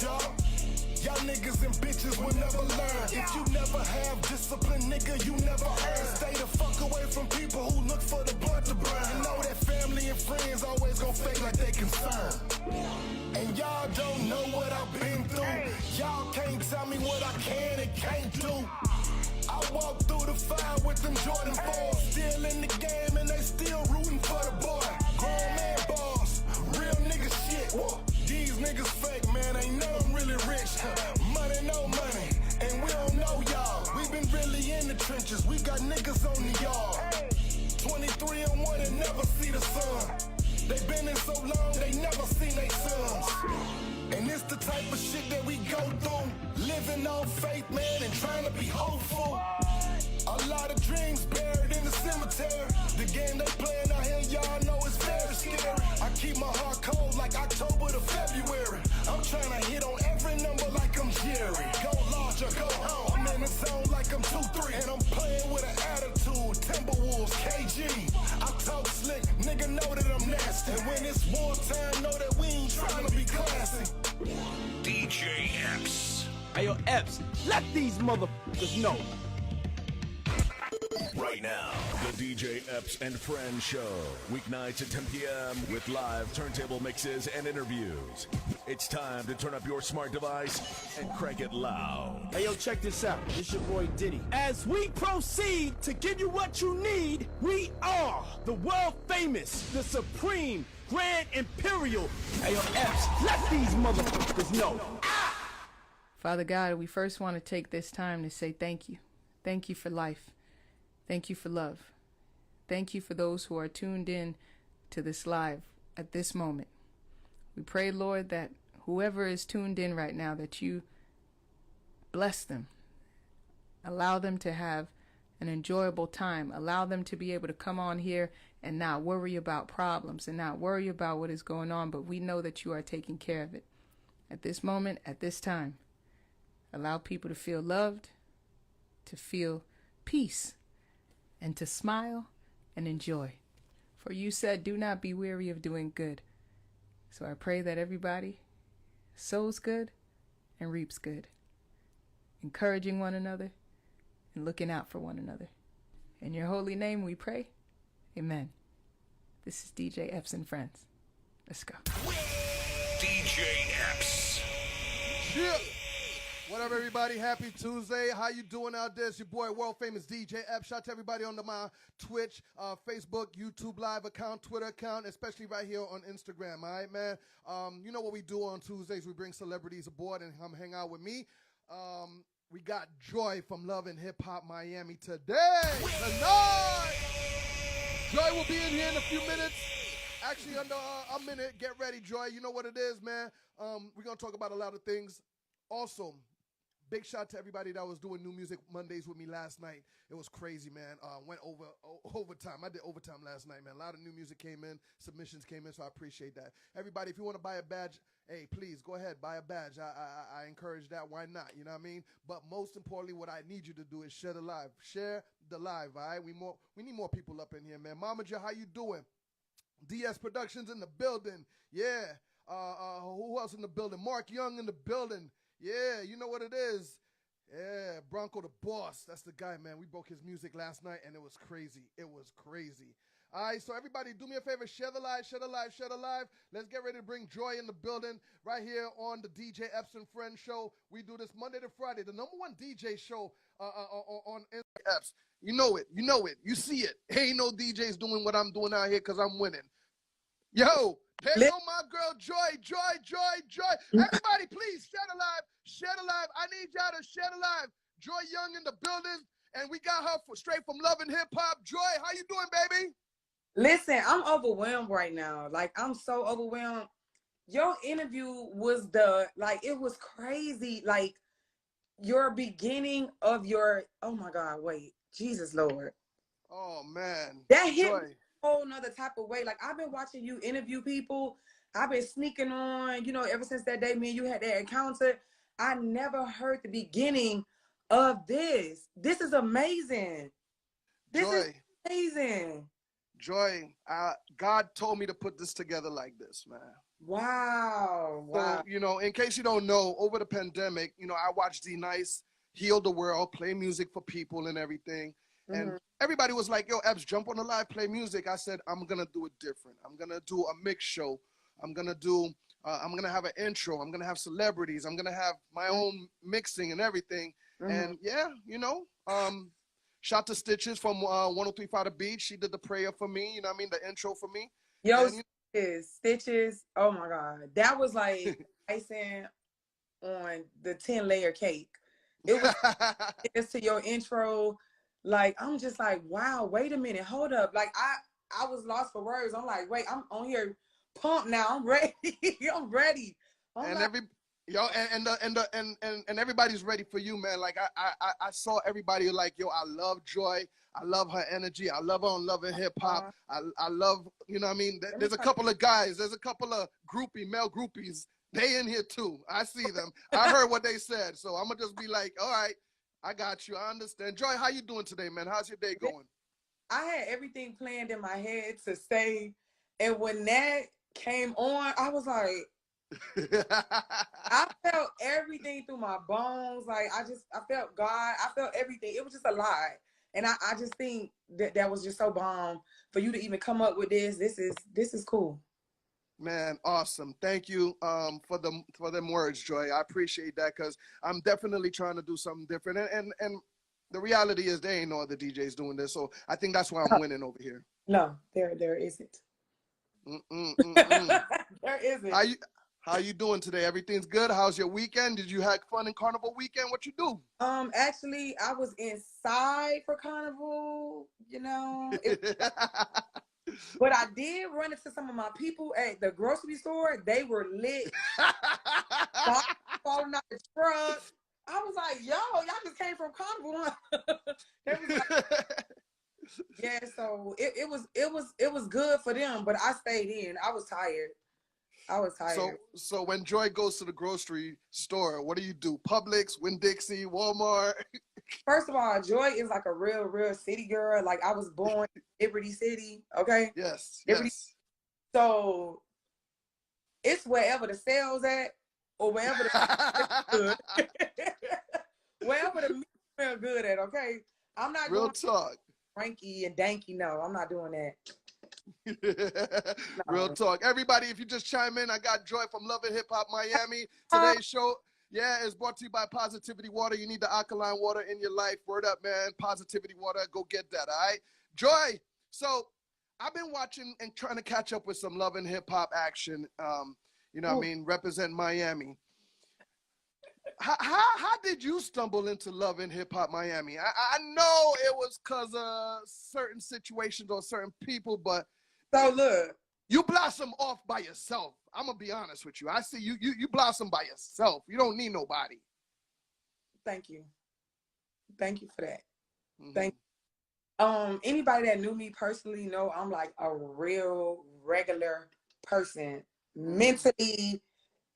y'all. Y'all niggas and bitches will never learn. If you never have discipline, nigga, you never earn. Stay the fuck away from people who look for the blood to burn. You know that family and friends always gon' fake like they concerned. And y'all don't know what I've been through. Y'all can't tell me what I can and can't do. I walk through the fire with them Jordan 4s. Still in the game and they still rooting for the boy. Grown man balls, real nigga shit. These niggas fake, man, ain't know I'm really rich. Money, no money, and we don't know y'all. We been really in the trenches, we got niggas on the yard. 23 and 1 and never see the sun. They been in so long, they never seen they sons. And it's the type of shit that we go through. Living on faith, man, and trying to be hopeful. A lot of dreams buried in the cemetery. The game they playing out here, y'all know it's very scary. I keep my heart cold like October to February. I'm trying to hit on every number like I'm Jerry. Go large or go home. I'm in the zone like I'm 2-3. And I'm playing with an attitude. Timberwolves, KG. I talk slick, nigga know that I'm nasty. And when it's wartime, know that we ain't trying to be classy. DJ Epps. Hey, yo, Epps, let these motherfuckers know. Right now, the DJ Epps and Friends Show. Weeknights at 10 p.m. with live turntable mixes and interviews. It's time to turn up your smart device and crank it loud. Hey, yo, check this out. This your boy Diddy. As we proceed to give you what you need, we are the world famous, the supreme, grand imperial. Hey, yo, Epps, let these motherfuckers know. Father God, we first want to take this time to say thank you. Thank you for life. Thank you for love. Thank you for those who are tuned in to this live at this moment. We pray, Lord, that whoever is tuned in right now, that you bless them. Allow them to have an enjoyable time. Allow them to be able to come on here and not worry about problems and not worry about what is going on, but we know that you are taking care of it. At this moment, at this time, allow people to feel loved, to feel peace, and to smile and enjoy. For you said, do not be weary of doing good. So I pray that everybody sows good and reaps good, encouraging one another and looking out for one another. In your holy name we pray. Amen. This is DJ Epps and Friends. Let's go. DJ Epps. Yeah. What up, everybody? Happy Tuesday. How you doing out there? It's your boy, world famous DJ Epps. Shout out to everybody on my Twitch, Facebook, YouTube Live account, Twitter account, especially right here on Instagram. All right, man? You know what we do on Tuesdays? We bring celebrities aboard and come hang out with me. We got Joy from Love and Hip Hop Miami tonight. Joy will be in here in a few minutes. Actually, under a minute. Get ready, Joy. You know what it is, man. We're going to talk about a lot of things. Also, big shout to everybody that was doing New Music Mondays with me last night. It was crazy, man. Went overtime. I did overtime last night, man. A lot of new music came in, submissions came in, so I appreciate that. Everybody, if you want to buy a badge, hey, please go ahead, buy a badge. I encourage that. Why not? You know what I mean? But most importantly, what I need you to do is share the live. Share the live, all right? We need more people up in here, man. Mama J, how you doing? DS Productions in the building. Yeah. Who else in the building? Mark Young in the building. Yeah, you know what it is. Yeah, Bronco the Boss. That's the guy, man. We broke his music last night, and it was crazy. It was crazy. All right, so everybody, do me a favor. Share the live, share the live, share the live. Let's get ready to bring Joy in the building right here on the DJ Epps and Friends show. We do this Monday to Friday, the #1 DJ show on Epps. You know it. You know it. You see it. Ain't no DJs doing what I'm doing out here because I'm winning. Yo, there go my girl, Joy. Everybody, please share the live. Share the live. I need y'all to share the live. Joy Young in the building, and we got her straight from Love and Hip Hop. Joy, how you doing, baby? Listen, I'm overwhelmed right now. Like, I'm so overwhelmed. Your interview was it was crazy. Like, your beginning of your, oh my God, wait, Jesus Lord. Oh, man. That hit me a whole nother type of way. Like, I've been watching you interview people. I've been sneaking on, ever since that day me and you had that encounter. I never heard the beginning of this. This is amazing. This is amazing. Joy, God told me to put this together like this, man. Wow. So, you know, in case you don't know, over the pandemic, you know, I watched D-Nice heal the world, play music for people and everything. And everybody was like, yo, Epps, jump on the live, play music. I said, I'm going to do it different. I'm going to do a mix show. I'm going to have an intro. I'm going to have celebrities. I'm going to have my own mixing and everything. And yeah, you know, shout to Stitches from 1035 The Beach. She did the prayer for me, you know what I mean, the intro for me. Yo, And, Stitches. Oh my God. That was like icing on the 10-layer cake. It was it's to your intro. Like, I'm just like, wow, wait a minute, hold up. Like I was lost for words. I'm like, wait, I'm on here pumped now. I'm ready. I'm ready. And everybody's ready for you, man. Like I saw everybody like, yo, I love Joy. I love her energy. I love her on Love and Hip Hop. I love, you know what I mean? There's a couple of guys. There's a couple of male groupies. They in here too. I see them. I heard what they said. So I'm going to just be like, all right, I got you. I understand. Joy, how you doing today, man? How's your day going? I had everything planned in my head to say. And when that came on, I was like, I felt everything through my bones. Like, I felt God. I felt everything. It was just a lot. And I just think that was just so bomb for you to even come up with this. This is cool. Man, awesome. Thank you for them words, Joy. I appreciate that because I'm definitely trying to do something different. And the reality is there ain't no other DJs doing this. So I think that's why I'm winning over here. No, there isn't. There isn't. How you doing today? Everything's good? How's your weekend? Did you have fun in Carnival weekend? What you do? Actually, I was inside for Carnival, you know. But I did run into some of my people at the grocery store. They were lit. Falling out the truck. I was like, yo, y'all just came from Carnival, huh? They was like, yeah, so it was good for them, but I stayed in. I was tired. So when Joy goes to the grocery store, what do you do? Publix, Winn-Dixie, Walmart? First of all, Joy is like a real city girl. Like, I was born in Liberty City, okay? Yes, Liberty. yes. So it's wherever the sales at, or wherever the good. Wherever the meat smell good at, okay? I'm not real going talk. Frankie and Danky, no, I'm not doing that. Real talk. Everybody, if you just chime in, I got Joy from Love and Hip Hop Miami. Today's show, is brought to you by Positivity Water. You need the alkaline water in your life. Word up, man. Positivity Water. Go get that, all right? Joy, so I've been watching and trying to catch up with some Love and Hip Hop action. You know what I mean? Represent Miami. How did you stumble into Love and Hip Hop Miami? I know it was because of certain situations or certain people, but so look, you blossom off by yourself. I'm gonna be honest with you. I see you blossom by yourself. You don't need nobody. Thank you for that. Thank you. Anybody that knew me personally know I'm like a real regular person, mentally.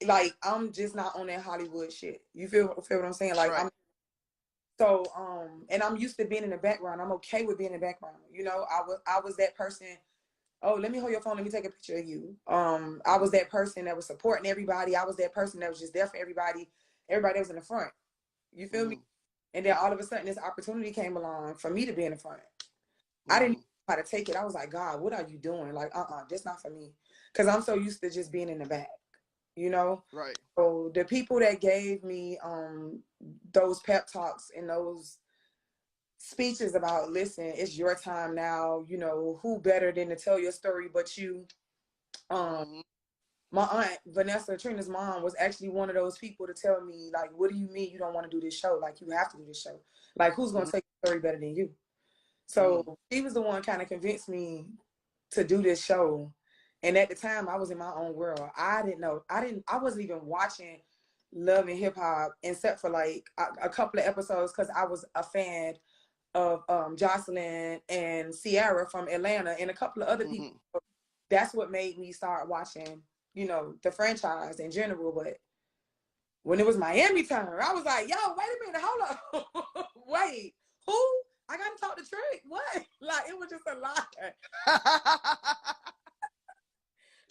Like, I'm just not on that Hollywood shit. You feel what I'm saying? Like, right. And I'm used to being in the background. I'm okay with being in the background. You know, I was that person. Oh, let me hold your phone. Let me take a picture of you. I was that person that was supporting everybody. I was that person that was just there for everybody. Everybody was in the front. You feel me? And then all of a sudden, this opportunity came along for me to be in the front. I didn't know how to take it. I was like, God, what are you doing? Like, this not for me. Because I'm so used to just being in the back. You know, right? So the people that gave me those pep talks and those speeches about, listen, it's your time now. You know, who better than to tell your story but you? My aunt Vanessa, Trina's mom, was actually one of those people to tell me, like, what do you mean you don't want to do this show? Like, you have to do this show. Like, who's gonna take your story better than you? So she was the one kind of convinced me to do this show. And at the time, I was in my own world. I didn't know. I wasn't even watching Love and Hip Hop except for like a couple of episodes because I was a fan of Jocelyn and Ciara from Atlanta and a couple of other people. That's what made me start watching, you know, the franchise in general. But when it was Miami time, I was like, yo, wait a minute, hold up. Wait, who? I gotta talk to Trick. What? Like, it was just a lie.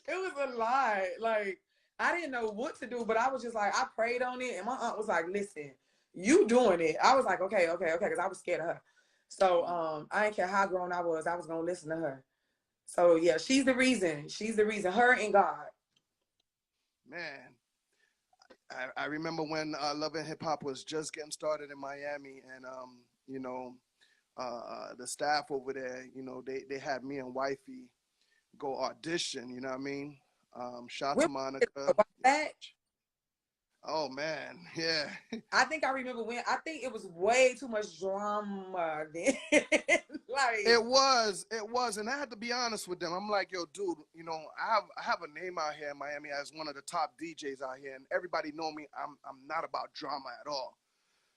It was a lie. Like, I didn't know what to do, but I was just like, I prayed on it, and my aunt was like, listen, you doing it. I was like, okay, because I was scared of her. So I didn't care how grown I was gonna listen to her. So yeah, she's the reason. She's the reason. Her and God. Man, I remember when Love and Hip Hop was just getting started in Miami, and you know, the staff over there, you know, they had me and Wifey go audition. You know what I mean? Shout to Monica. Oh man, yeah. I think I remember when. I think it was way too much drama then. Like it was, and I had to be honest with them. I'm like, yo, dude, you know, I have a name out here in Miami as one of the top DJs out here, and everybody know me. I'm not about drama at all.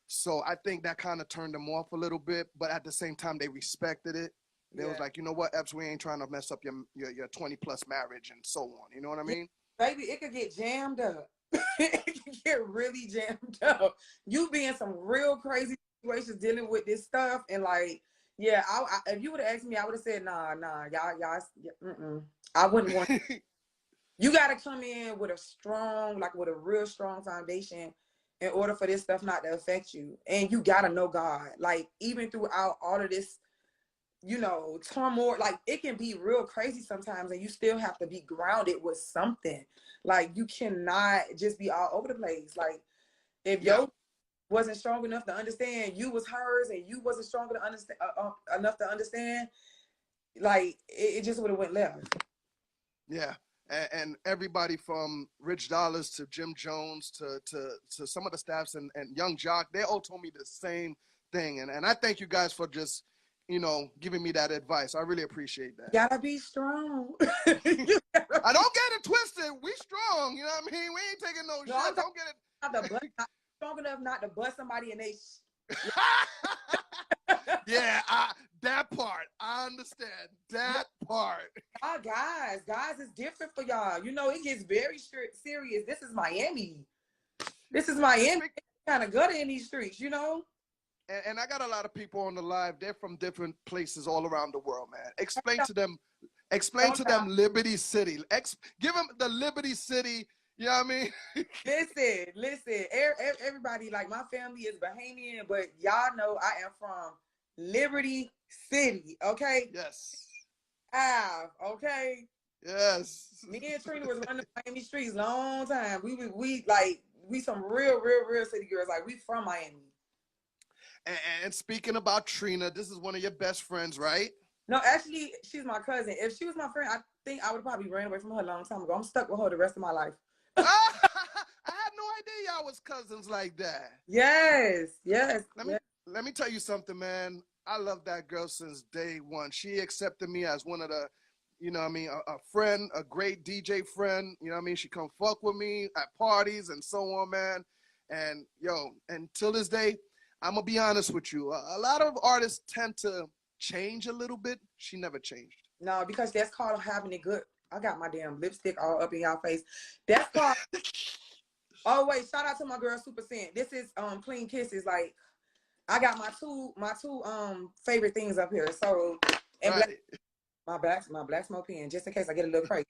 So I think that kind of turned them off a little bit, but at the same time, they respected it. They was like, you know what, Epps, we ain't trying to mess up your 20 plus marriage and so on. You know what I mean? Baby, it could get jammed up. It can get really jammed up. You be in some real crazy situations dealing with this stuff, and like, yeah, if you would have asked me, I would have said, nah, y'all, I wouldn't want. You got to come in with with a real strong foundation in order for this stuff not to affect you, and you got to know God. Like, even throughout all of this, you know, turmoil, like, it can be real crazy sometimes, and you still have to be grounded with something. Like, you cannot just be all over the place. Like, if your wasn't strong enough to understand you was hers, and you wasn't strong to understand enough to understand, like, it just would have went left. Yeah. And everybody from Rich Dollars to Jim Jones to some of the staffs and Young Jock, they all told me the same thing. And I thank you guys for just, you know, giving me that advice. I really appreciate that. Gotta be strong. I don't get it twisted. We strong. You know what I mean? We ain't taking no shit. Don't get it. Not strong enough not to bust somebody in they. Yeah, that part. I understand that part. Guys, is different for y'all. You know, it gets very serious. This is Miami. Kind of gutter in these streets, you know? And I got a lot of people on the live. They're from different places all around the world, man. Explain to them Liberty City. Give them the Liberty City. You know what I mean? Listen. Everybody, like, my family is Bahamian, but y'all know I am from Liberty City, okay? Yes. Okay? Yes. Me and Trina was running Miami streets long time. We some real city girls. Like, we from Miami. And speaking about Trina, this is one of your best friends, right? No, actually, she's my cousin. If she was my friend, I think I would probably ran away from her a long time ago. I'm stuck with her the rest of my life. I had no idea y'all was cousins like that. Yes. Let me tell you something, man. I love that girl since day one. She accepted me as one of the, you know what I mean, a friend, a great DJ friend. You know what I mean? She come fuck with me at parties and so on, man. And yo, and till this day, I'm gonna be honest with you. A lot of artists tend to change a little bit. She never changed. No, because that's called having it good. I got my damn lipstick all up in y'all face. That's called. Oh wait, shout out to my girl Super Scent. This is Clean Kisses. Like, I got my two favorite things up here. So, and right. my black smoke pen, just in case I get a little crazy.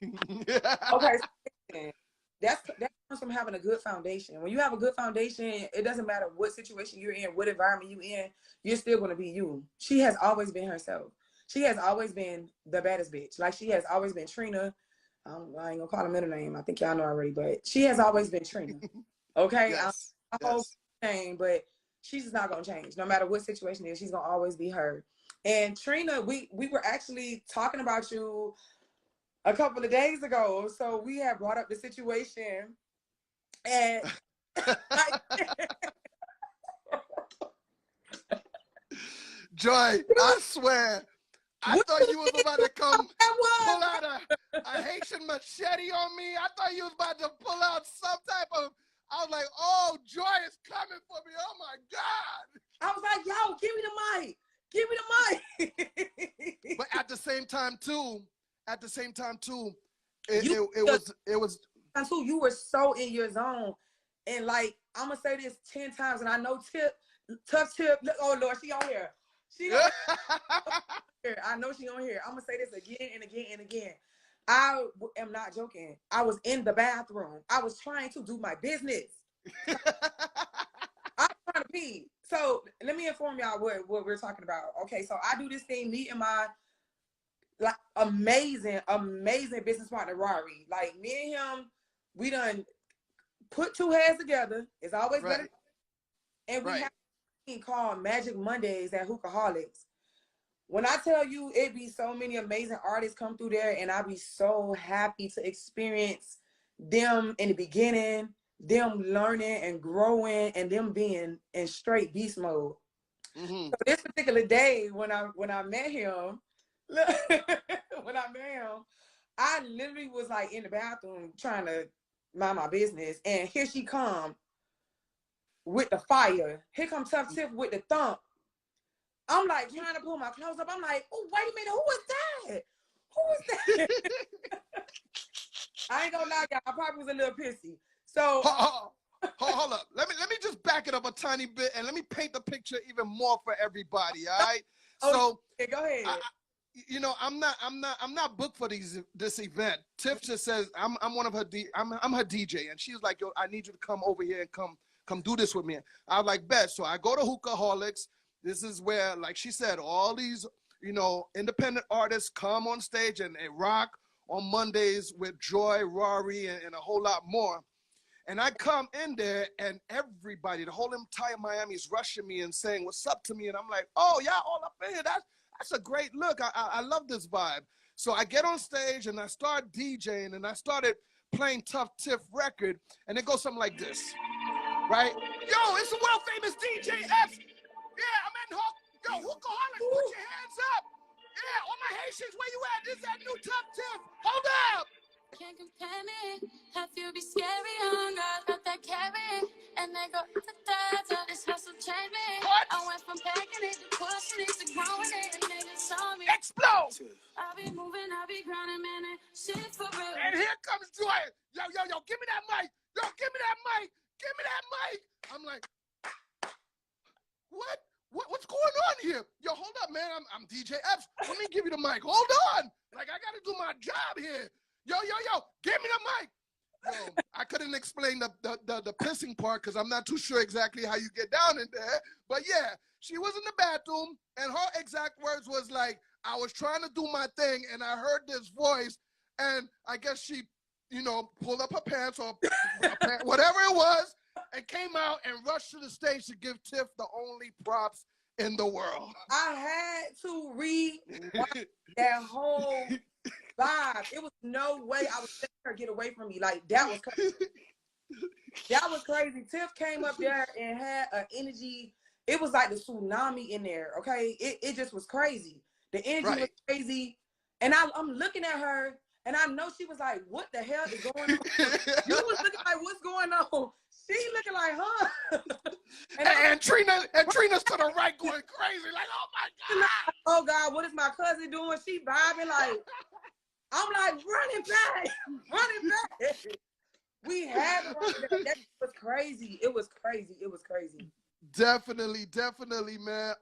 Okay, so that comes from having a good foundation. When you have a good foundation, it doesn't matter what situation you're in, what environment you're in, you're still going to be you. She has always been herself. She has always been the baddest bitch. Like, she has always been Trina. I ain't gonna call her middle name. I think y'all know already, but she has always been Trina. Okay, yes. I whole name, but she's just not gonna change. No matter what situation it is, she's gonna always be her. And Trina, we were actually talking about you a couple of days ago. So we had brought up the situation, and Joy, I swear, I thought you was about to come pull out a Haitian machete on me. I thought you was about to pull out some type of, I was like, oh, Joy is coming for me. Oh my God. I was like, yo, give me the mic. Give me the mic. But at the same time too, it was. Until you were so in your zone. And like, I'm gonna say this 10 times, and I know Tough Tip, oh Lord, she on here. She on here. I know she on here. I'm gonna say this again and again and again. I am not joking. I was in the bathroom. I was trying to do my business. I'm trying to pee. So let me inform y'all what we're talking about. Okay, so I do this thing, me and my like amazing business partner, Rory. Like me and him, we done put two heads together. It's always Right. better. And we Right. have a thing called Magic Mondays at Hookaholics. When I tell you it be so many amazing artists come through there, and I be so happy to experience them in the beginning, them learning and growing, and them being in straight beast mode. Mm-hmm. So this particular day, when I met him, I literally was like in the bathroom trying to mind my business, and here she come with the fire. Here come Tough Tiff with the thump. I'm like trying to pull my clothes up. I'm like, oh, wait a minute, who was that? Who was that? I ain't gonna lie, y'all. I probably was a little pissy. So hold up. Let me just back it up a tiny bit and let me paint the picture even more for everybody. All right. So okay, go ahead. you know, I'm not booked for this event. Tiff just says I'm one of her I'm her DJ, and she's like, yo, I need you to come over here and come do this with me. I was like, bet. So I go to Hookaholics. This is where, like she said, all these, you know, independent artists come on stage and they rock on Mondays with Joy, Rory, and a whole lot more. And I come in there, and everybody, the whole entire Miami is rushing me and saying, what's up to me? And I'm like, oh, y'all all up in here. That's a great look. I love this vibe. So I get on stage, and I start DJing, and I started playing Tough Tiff record, and it goes something like this, right? Yo, it's the world famous DJ Epps. Yeah, I'm in Hookaholics, put your hands up. Yeah, all my Haitians, where you at? This is that new Tough Tiff. Hold up. Can't compare me, have you be scary, young girl, got that carry, and they go da-da-da, this hustle changed me. What? I went from packing it to pushing it to growing it, and niggas saw me. Explode. I be moving, I be grinding, man, and shit for real. And here comes Joy. Yo, give me that mic. Yo, give me that mic. Give me that mic. I'm like, what? What's going on here? Yo, hold up, man. I'm DJ Epps. Let me give you the mic. Hold on. Like, I got to do my job here. Yo, give me the mic. Yo, I couldn't explain the pissing part because I'm not too sure exactly how you get down in there. But yeah, she was in the bathroom, and her exact words was like, I was trying to do my thing, and I heard this voice, and I guess she, you know, pulled up her pants or whatever it was, and came out and rushed to the stage to give Tiff the only props in the world. I had to read that whole vibe. It was no way I was letting her get away from me. Like, that was crazy. That was crazy. Tiff came up there and had an energy. It was like the tsunami in there, okay? It just was crazy. The energy was crazy. And I'm looking at her, and I know she was like, what the hell is going on? You was looking like, what's going on? She looking like, huh? and Trina's to the right going crazy, like, oh my God. Oh God, what is my cousin doing? She vibing like, I'm like, running back. We had that was crazy. It was crazy. Definitely, man.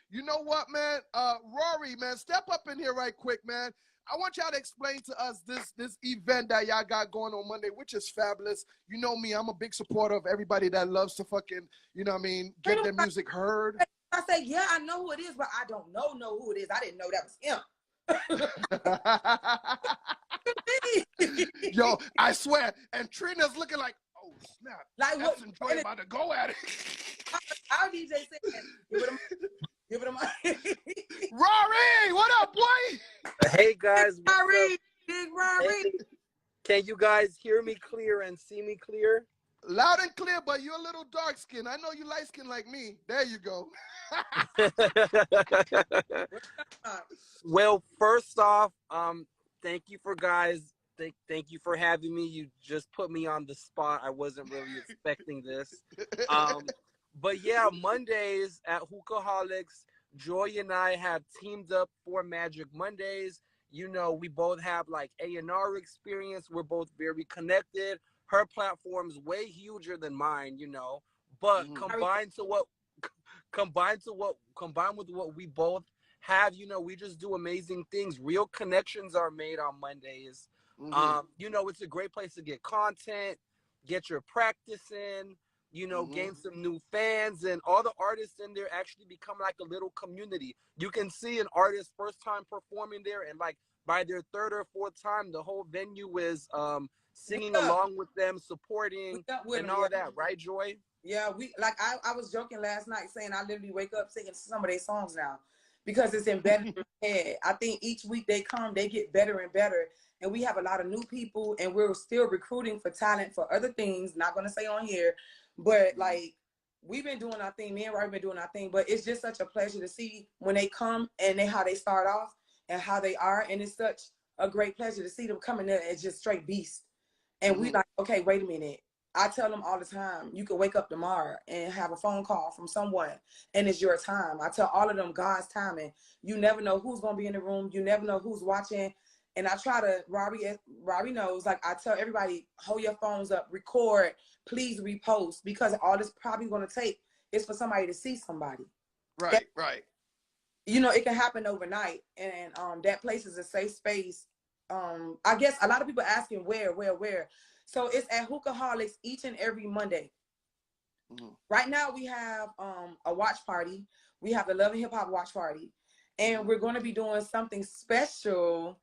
You know what, man? Rory, man, step up in here right quick, man. I want y'all to explain to us this event that y'all got going on Monday, which is fabulous. You know me, I'm a big supporter of everybody that loves to fucking, you know what I mean, get their music heard. I say, yeah, I know who it is, but I don't know who it is. I didn't know that was him. Yo, I swear. And Trina's looking like, oh snap. Like what? Enjoy about to go at it. Our DJ said, give it a mic. Rory, what up, boy? Hey guys, Big Rory. Hey, can you guys hear me clear and see me clear? Loud and clear, but you're a little dark skinned. I know you light skinned like me. There you go. Well, first off, thank you for guys. Thank you for having me. You just put me on the spot. I wasn't really expecting this. But yeah, Mondays at Hookaholics, Joy and I have teamed up for Magic Mondays. You know, we both have like A&R experience. We're both very connected. Her platform's way huger than mine, you know. But combined combined with what we both have, we just do amazing things. Real connections are made on Mondays. It's a great place to get content, get your practice in, gain some new fans, and all the artists in there actually become like a little community. You can see an artist first time performing there, and like by their third or fourth time, the whole venue is singing along with them, supporting, and all that, right, Joy? Yeah, I was joking last night saying I literally wake up singing some of their songs now because it's embedded in my head. I think each week they come, they get better and better. And we have a lot of new people, and we're still recruiting for talent for other things. Not going to say on here, but like we've been doing our thing. Me and Robbie been doing our thing, but it's just such a pleasure to see when they come and how they start off and how they are. And it's such a great pleasure to see them coming there as just straight beasts. And we like, okay, wait a minute. I tell them all the time, you can wake up tomorrow and have a phone call from someone, and it's your time. I tell all of them God's timing. You never know who's going to be in the room. You never know who's watching. And I try to, Robbie knows, like I tell everybody, hold your phones up, record, please repost, because all this probably going to take is for somebody to see somebody. Right, right. It can happen overnight. And that place is a safe space. I guess a lot of people asking where. So it's at Hookaholics each and every Monday. Right now we have a watch party. We have the Love and Hip Hop watch party. And we're going to be doing something special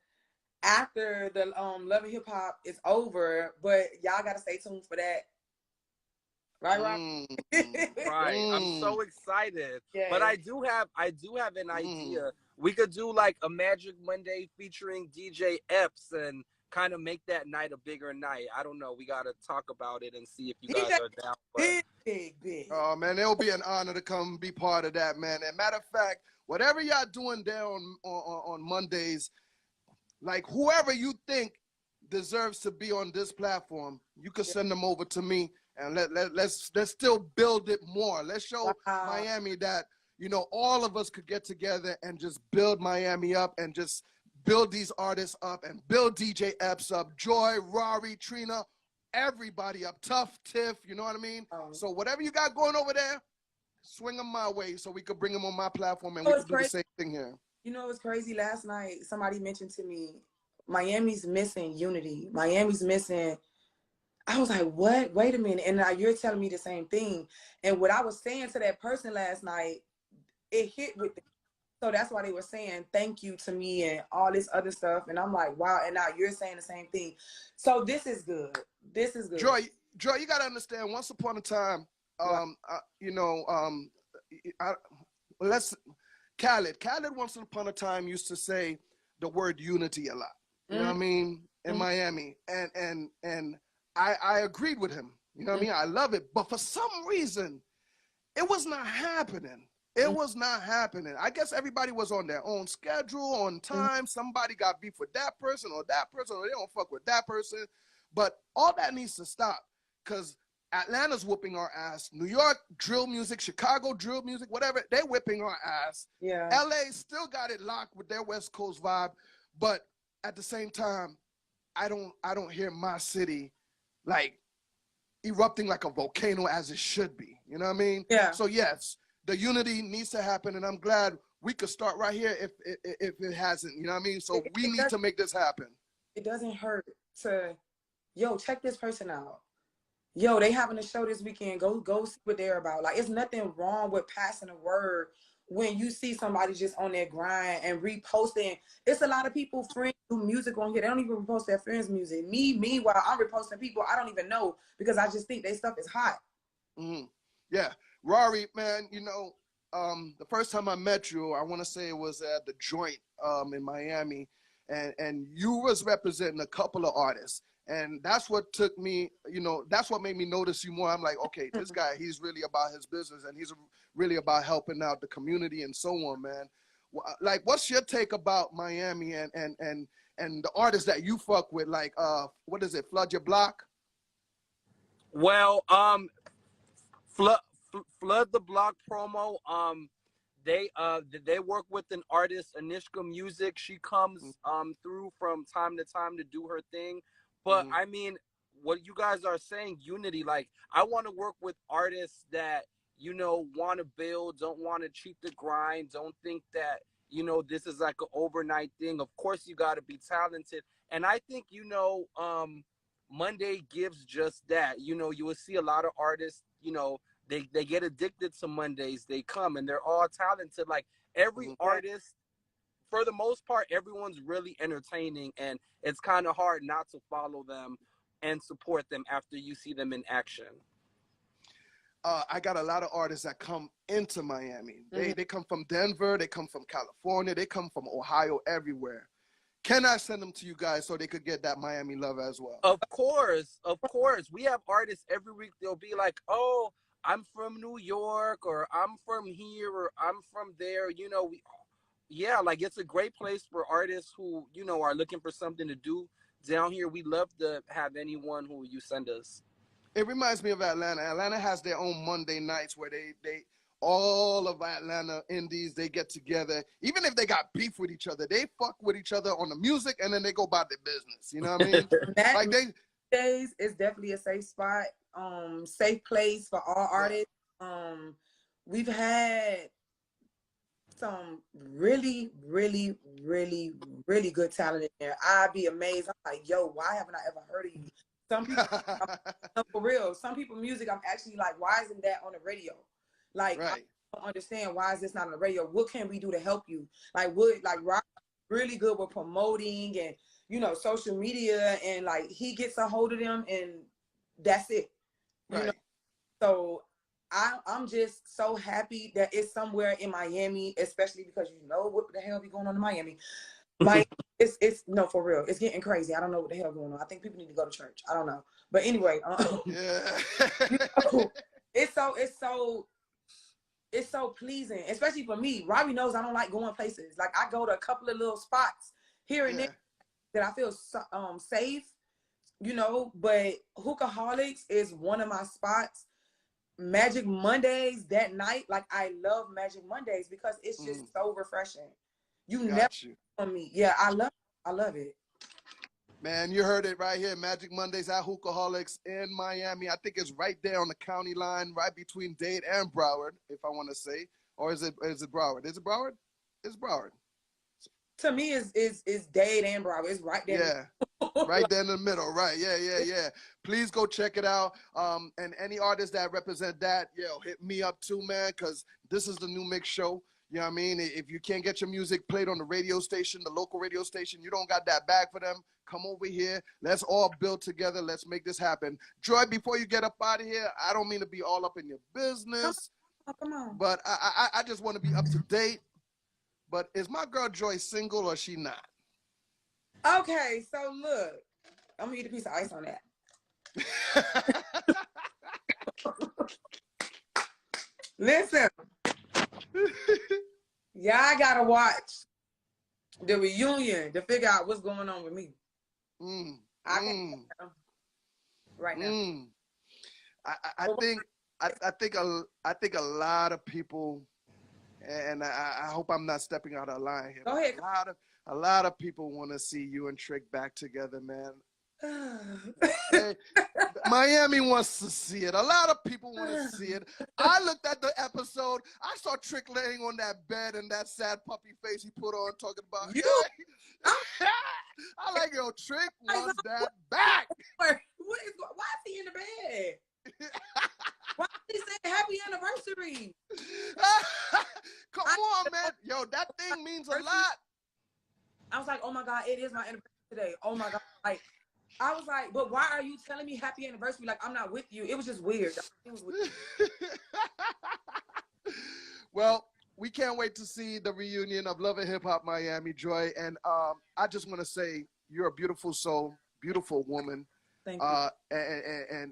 after the Love and Hip Hop is over, but y'all gotta stay tuned for that. Right, Rob? Right. I'm so excited. Yeah. But I do have an idea. We could do like a Magic Monday featuring DJ Epps and kind of make that night a bigger night. I don't know. We gotta talk about it and see if you guys are down. Big. Oh man, it'll be an honor to come be part of that, man. And matter of fact, whatever y'all doing down on Mondays, like whoever you think deserves to be on this platform, you can send them over to me, and let's still build it more. Let's show Miami that all of us could get together and just build Miami up and just build these artists up and build DJ Epps up, Joy, Rory, Trina, everybody up, Tough, Tiff. You know what I mean? So whatever you got going over there, swing them my way so we could bring them on my platform and we can do the same thing here. You know, it was crazy. Last night, somebody mentioned to me, Miami's missing unity. Miami's missing. I was like, what? Wait a minute. And now you're telling me the same thing. And what I was saying to that person last night, it hit with them. So that's why they were saying thank you to me and all this other stuff. And I'm like, wow. And now you're saying the same thing. So this is good. This is good. Joy, you got to understand, once upon a time, Khaled once upon a time used to say the word unity a lot. You know what I mean? In Miami. And I agreed with him. You know what I mean? I love it. But for some reason, it was not happening. It was not happening. I guess everybody was on their own schedule, on time. Somebody got beef with that person, or they don't fuck with that person. But all that needs to stop, because Atlanta's whooping our ass. New York, drill music. Chicago, drill music. Whatever, they're whipping our ass. Yeah. LA still got it locked with their West Coast vibe. But at the same time, I don't hear my city like erupting like a volcano as it should be. You know what I mean? Yeah. So yes, the unity needs to happen, and I'm glad we could start right here if it hasn't. You know what I mean? So we need to make this happen. It doesn't hurt to, check this person out. They having a show this weekend. Go see what they're about. Like, it's nothing wrong with passing a word when you see somebody just on their grind and reposting. It's a lot of people, friends, do music on here. They don't even repost their friends' music. Meanwhile, I'm reposting people I don't even know because I just think their stuff is hot. Yeah. Rory, man, the first time I met you, I want to say it was at the Joint in Miami, and you was representing a couple of artists. And that's what took me, that's what made me notice you more. I'm like, okay, this guy, he's really about his business, and he's really about helping out the community and so on, man. Like, what's your take about Miami and the artists that you fuck with? Like, what is it, Flood Your Block? Well, Flood the Block promo. They work with an artist, Anishka Music. She comes through from time to time to do her thing. But I mean, what you guys are saying, unity, like, I want to work with artists that you know, want to build, don't want to cheat the grind, don't think that, you know, this is like an overnight thing. Of course, you got to be talented. And I think, you know, Monday gives just that. You know, you will see a lot of artists, you know, they get addicted to Mondays. They come and they're all talented. Like every artist, for the most part, everyone's really entertaining, and it's kind of hard not to follow them and support them after you see them in action. I got a lot of artists that come into Miami. They come from Denver, they come from California, they come from Ohio, everywhere. Can I send them to you guys so they could get that Miami love as well? Of course, of course. We have artists every week. They'll be like, "Oh, I'm from New York," or "I'm from here," or "I'm from there." You know, yeah, like it's a great place for artists who, you know, are looking for something to do down here. We love to have anyone who you send us. It reminds me of Atlanta. Atlanta has their own Monday nights where they all of Atlanta indies, they get together. Even if they got beef with each other, they fuck with each other on the music, and then they go about their business. You know what I mean? Like days is definitely a safe spot, safe place for all artists. We've had some really, really, really, really good talent in there. I'd be amazed. I'm like, yo, why haven't I ever heard of you? Some people, for real, some people music, I'm actually like, why isn't that on the radio? Like, I don't understand, why is this not on the radio? What can we do to help you? Like, Rob really good with promoting and, you know, social media, and like he gets a hold of them and that's it. You know? So I'm just so happy that it's somewhere in Miami, especially because you know what the hell be going on in Miami. Like it's no, for real, it's getting crazy. I don't know what the hell going on. I think people need to go to church. I don't know, but anyway, you know, it's so pleasing, especially for me. Robbie knows I don't like going places. Like I go to a couple of little spots here and there that I feel safe, you know. But Hookaholics is one of my spots. Magic Mondays that night, like I love Magic Mondays because it's just so refreshing. You never on me. Yeah, I love it. Man, you heard it right here. Magic Mondays at Hookaholics in Miami. I think it's right there on the county line, right between Dade and Broward, if I want to say. Or is it Broward? Is it Broward? It's Broward. To me, is Dade and Broward. It's right there. Yeah, right there in the middle. Right. Yeah. Please go check it out. And any artists that represent that, hit me up too, man, because this is the New Mix Show. You know what I mean? If you can't get your music played on the radio station, the local radio station, you don't got that bag for them, come over here. Let's all build together. Let's make this happen. Joy, before you get up out of here, I don't mean to be all up in your business. Come on. But I just want to be up to date. But is my girl Joy single or she not? Okay, so look. I'm going to eat a piece of ice on that. Listen. Yeah, I gotta watch the reunion to figure out what's going on with me. I can't right now. I think a lot of people, and I hope I'm not stepping out of line here. Go ahead. A lot of people want to see you and Trick back together, man. Hey, Miami wants to see it. A lot of people want to see it. I looked at the episode. I saw Trick laying on that bed and that sad puppy face he put on, talking about you. I like your Trick wants that back. Why is he in the bed? Why is he saying happy anniversary? Come on, man. Yo, that thing means a lot. I was like, oh my God, it is my anniversary today. Oh my God. Like, I was like, but why are you telling me happy anniversary? Like, I'm not with you. It was just weird. It was weird. Well, we can't wait to see the reunion of Love and Hip Hop Miami, Joy. And I just want to say you're a beautiful soul, beautiful woman. Thank you.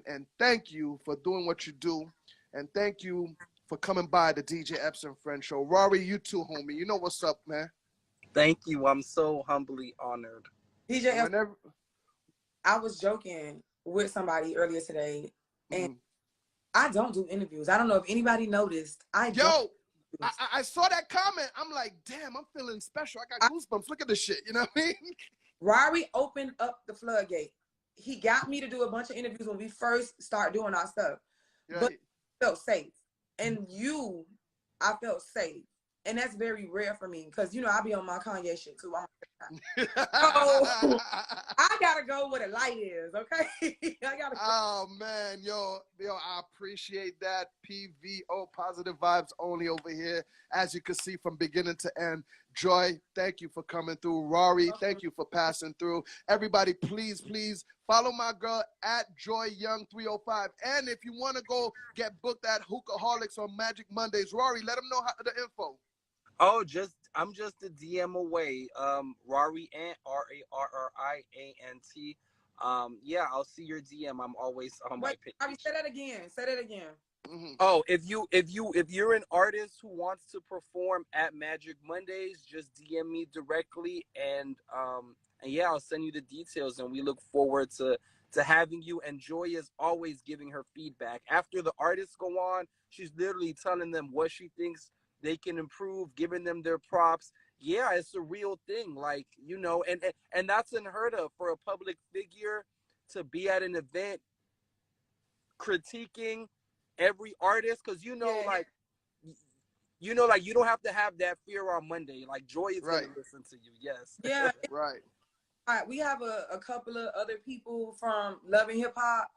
And thank you for doing what you do. And thank you for coming by the DJ Epps and Friends show. Rory, you too, homie. You know what's up, man. Thank you. I'm so humbly honored. DJ Epps, I was joking with somebody earlier today, and I don't do interviews. I don't know if anybody noticed. I saw that comment. I'm like, damn, I'm feeling special. I got goosebumps. Look at this shit. You know what I mean? Rory opened up the floodgate. He got me to do a bunch of interviews when we first started doing our stuff. Right. But I felt safe. and you, I felt safe. And that's very rare for me because, I be on my Kanye shit too. So I gotta go where the light is, okay? I gotta go. Oh man, yo, I appreciate that. PVO, positive vibes only over here. As you can see from beginning to end. Joy, thank you for coming through. Rory, thank you for passing through. Everybody, please follow my girl at JoyYoung305. And if you want to go get booked at Hookaholics on Magic Mondays, Rory, let them know the info. Oh, I'm just a DM away. Rari Ant, RARRIANT. Yeah, I'll see your DM. I'm always on my page. Say that again. Say that again. Mm-hmm. Oh, if you're an artist who wants to perform at Magic Mondays, just DM me directly, and yeah, I'll send you the details. And we look forward to having you. And Joy is always giving her feedback after the artists go on. She's literally telling them what she thinks they can improve, giving them their props. Yeah, it's a real thing. Like, and that's unheard of for a public figure to be at an event critiquing every artist, because you don't have to have that fear on Monday. Like, Joy is going to listen to you. Yes. Yeah. Right. All right. We have a couple of other people from Love and Hip Hop.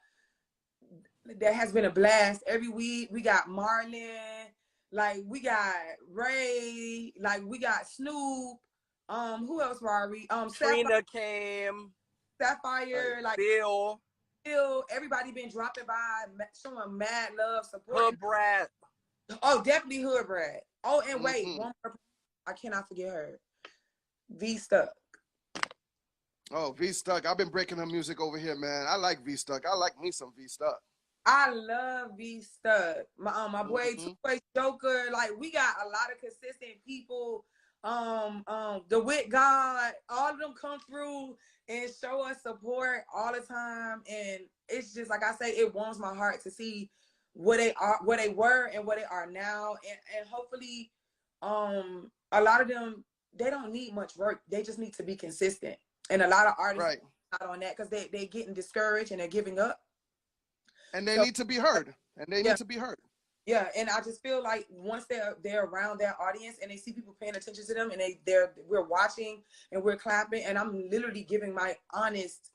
That has been a blast. Every week we got Marlon, like we got Ray, like we got Snoop. Who else, Rory? Trina came. Sapphire, like Bill. Everybody been dropping by, showing mad love, support. Hood Brat. Oh, definitely Hood Brat. Oh, and wait, one more. I cannot forget her. V Stuck. Oh, V Stuck. I've been breaking her music over here, man. I like V Stuck. I like me some V Stuck. I love V Stuck. My boy Two-Face Joker. Like, we got a lot of consistent people. The Wit God, all of them come through and show us support all the time. And it's just, like I say, it warms my heart to see where they were and where they are now. And hopefully, a lot of them, they don't need much work. They just need to be consistent. And a lot of artists are not on that because they're getting discouraged and they're giving up. And they need to be heard. Yeah, and I just feel like once they're around their audience and they see people paying attention to them and we're watching and we're clapping, and I'm literally giving my honest